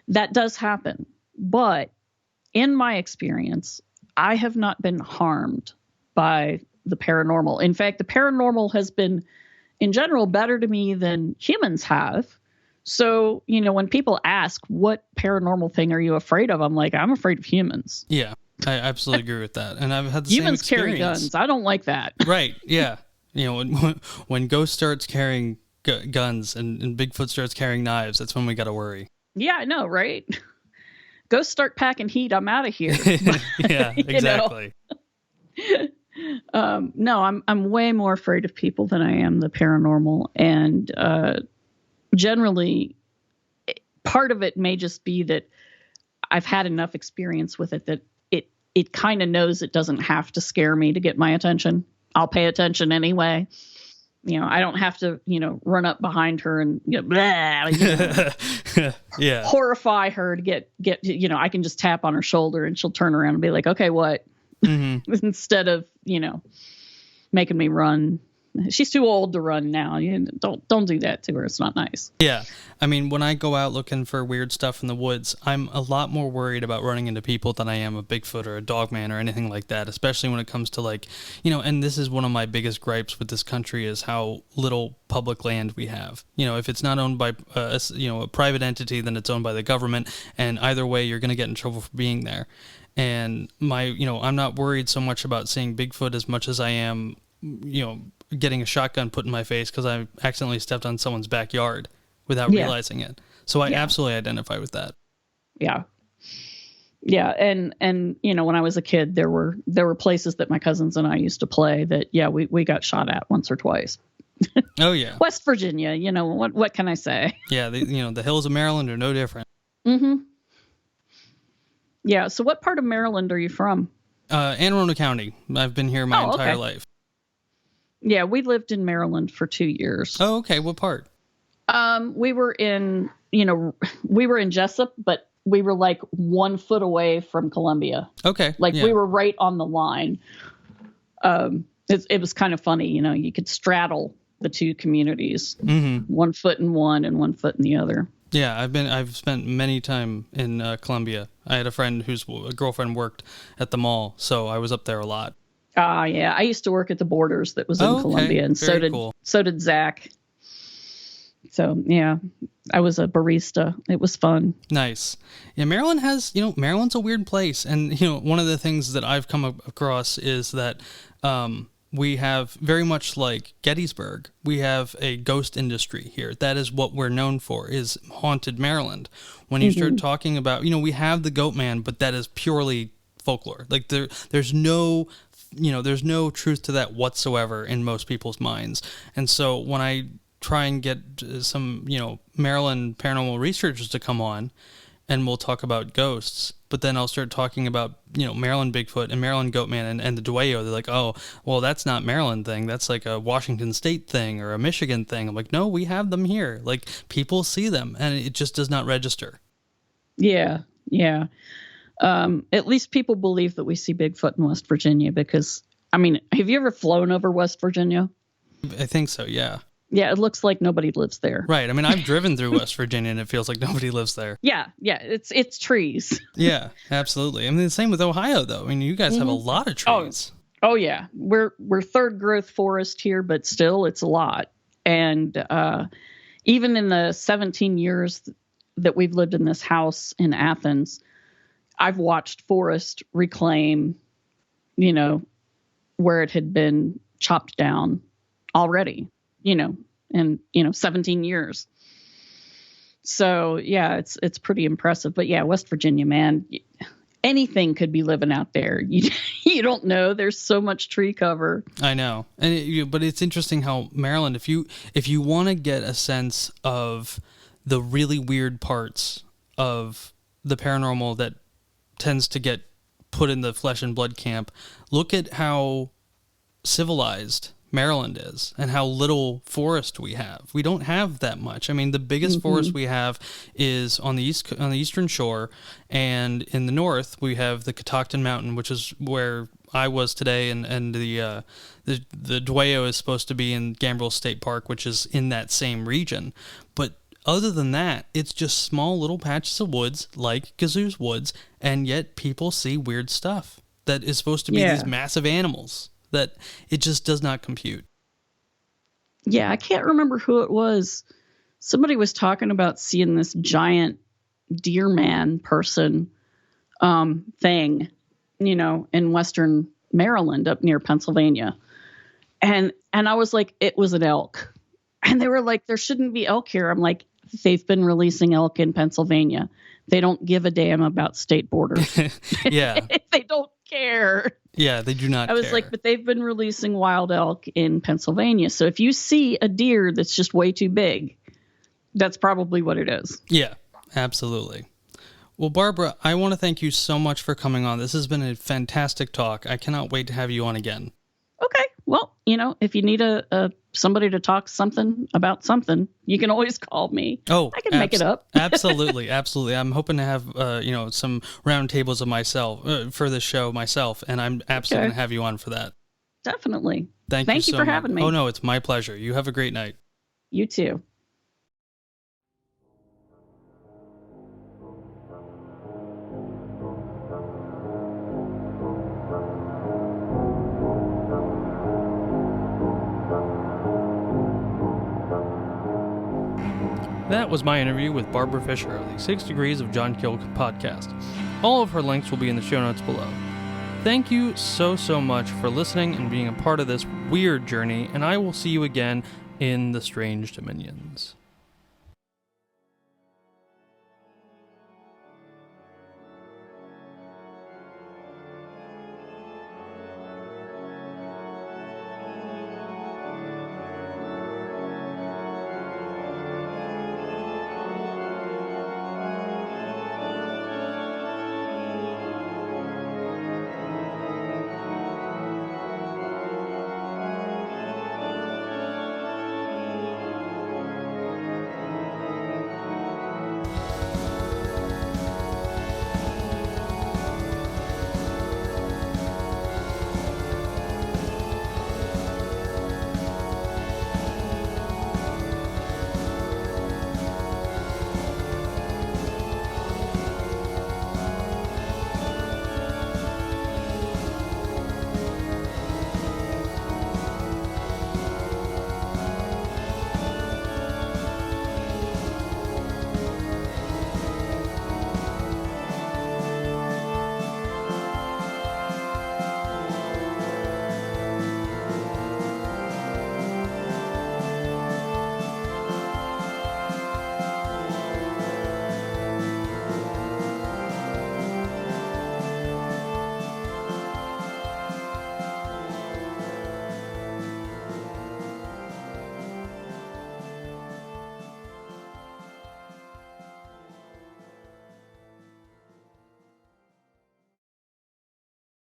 that does happen. But in my experience, I have not been harmed by the paranormal. In fact, the paranormal has been in general better to me than humans have. So, when people ask, what paranormal thing are you afraid of? I'm like, I'm afraid of humans. Yeah, I absolutely agree with that. And I've had the humans same experience. Carry guns. I don't like that. Right. Yeah. When Ghost starts carrying guns and Bigfoot starts carrying knives, that's when we got to worry. Yeah, I know, right? Ghosts start packing heat. I'm out of here. Yeah, exactly. No, I'm way more afraid of people than I am the paranormal. And, generally, part of it may just be that I've had enough experience with it that it kind of knows it doesn't have to scare me to get my attention. I'll pay attention anyway. I don't have to, run up behind her and blah, yeah, horrify her to get. I can just tap on her shoulder and she'll turn around and be like, okay, what? Mm-hmm. Instead of making me run. She's too old to run now. Don't do that to her. It's not nice. Yeah. I mean, when I go out looking for weird stuff in the woods, I'm a lot more worried about running into people than I am a Bigfoot or a Dogman or anything like that, especially when it comes to and this is one of my biggest gripes with this country is how little public land we have. If it's not owned by, a private entity, then it's owned by the government. And either way, you're going to get in trouble for being there. And I'm not worried so much about seeing Bigfoot as much as I am, getting a shotgun put in my face because I accidentally stepped on someone's backyard without realizing it. So I absolutely identify with that. Yeah. Yeah. And, when I was a kid, there were places that my cousins and I used to play that, we got shot at once or twice. Oh yeah. West Virginia, what can I say? Yeah. The hills of Maryland are no different. Mm-hmm. Yeah. So what part of Maryland are you from? Anne Arundel County. I've been here my entire life. Yeah, we lived in Maryland for 2 years. Oh, okay. What part? We were in Jessup, but we were like 1 foot away from Columbia. Okay. We were right on the line. It was kind of funny, you could straddle the two communities, 1 foot in one and 1 foot in the other. Yeah, I've spent many time in Columbia. I had a friend whose girlfriend worked at the mall, so I was up there a lot. Yeah. I used to work at the Borders that was in Columbia, and so did Zach. So, yeah, I was a barista. It was fun. Nice. Yeah, Maryland has, Maryland's a weird place. And, one of the things that I've come across is that we have, very much like Gettysburg, we have a ghost industry here. That is what we're known for, is haunted Maryland. When you start talking about, we have the Goat Man, but that is purely folklore. There's no truth to that whatsoever in most people's minds. And so when I try and get some, Maryland paranormal researchers to come on and we'll talk about ghosts, but then I'll start talking about, Maryland Bigfoot and Maryland Goatman and the Dueyo. They're like, oh, well, that's not Maryland thing. That's like a Washington State thing or a Michigan thing. I'm like, no, we have them here. Like, people see them and it just does not register. Yeah. Yeah. At least people believe that we see Bigfoot in West Virginia because, have you ever flown over West Virginia? I think so, yeah. Yeah, it looks like nobody lives there. Right. I've driven through West Virginia and it feels like nobody lives there. Yeah, it's trees. Yeah, absolutely. The same with Ohio, though. You guys have a lot of trees. Oh yeah. We're third growth forest here, but still it's a lot. And even in the 17 years that we've lived in this house in Athens, I've watched forest reclaim, where it had been chopped down already, in 17 years. So yeah, it's pretty impressive. But yeah, West Virginia, man, anything could be living out there. You don't know. There's so much tree cover. I know, but it's interesting how Maryland, if you want to get a sense of the really weird parts of the paranormal that tends to get put in the flesh and blood camp, look at how civilized Maryland is and how little forest we have. We don't have that much. I mean, the biggest forest we have is on the eastern shore, and in the north we have the Catoctin Mountain, which is where I was today, and the Dueño is supposed to be in Gambrel State Park, which is in that same region. But other than that, it's just small little patches of woods like Gazoo's Woods, and yet people see weird stuff that is supposed to be these massive animals that it just does not compute. Yeah, I can't remember who it was. Somebody was talking about seeing this giant deer man person thing, in western Maryland up near Pennsylvania. And I was like, it was an elk. And they were like, there shouldn't be elk here. I'm like, they've been releasing elk in Pennsylvania. They don't give a damn about state borders. Yeah. They don't care. Yeah, they do not I was like, but they've been releasing wild elk in Pennsylvania. So if you see a deer that's just way too big, that's probably what it is. Yeah, absolutely. Well, Barbara, I want to thank you so much for coming on. This has been a fantastic talk. I cannot wait to have you on again. Okay. Well, if you need somebody to talk about something, you can always call me. Oh, I can make it up. Absolutely. I'm hoping to have, some round tables of myself for this show myself, and I'm absolutely going to have you on for that. Definitely. Thank you so for much. having me. Oh, no, it's my pleasure. You have a great night. You too. That was my interview with Barbara Fisher of the 6 Degrees of John Kilk podcast. All of her links will be in the show notes below. Thank you so much for listening and being a part of this weird journey, and I will see you again in the Strange Dominions.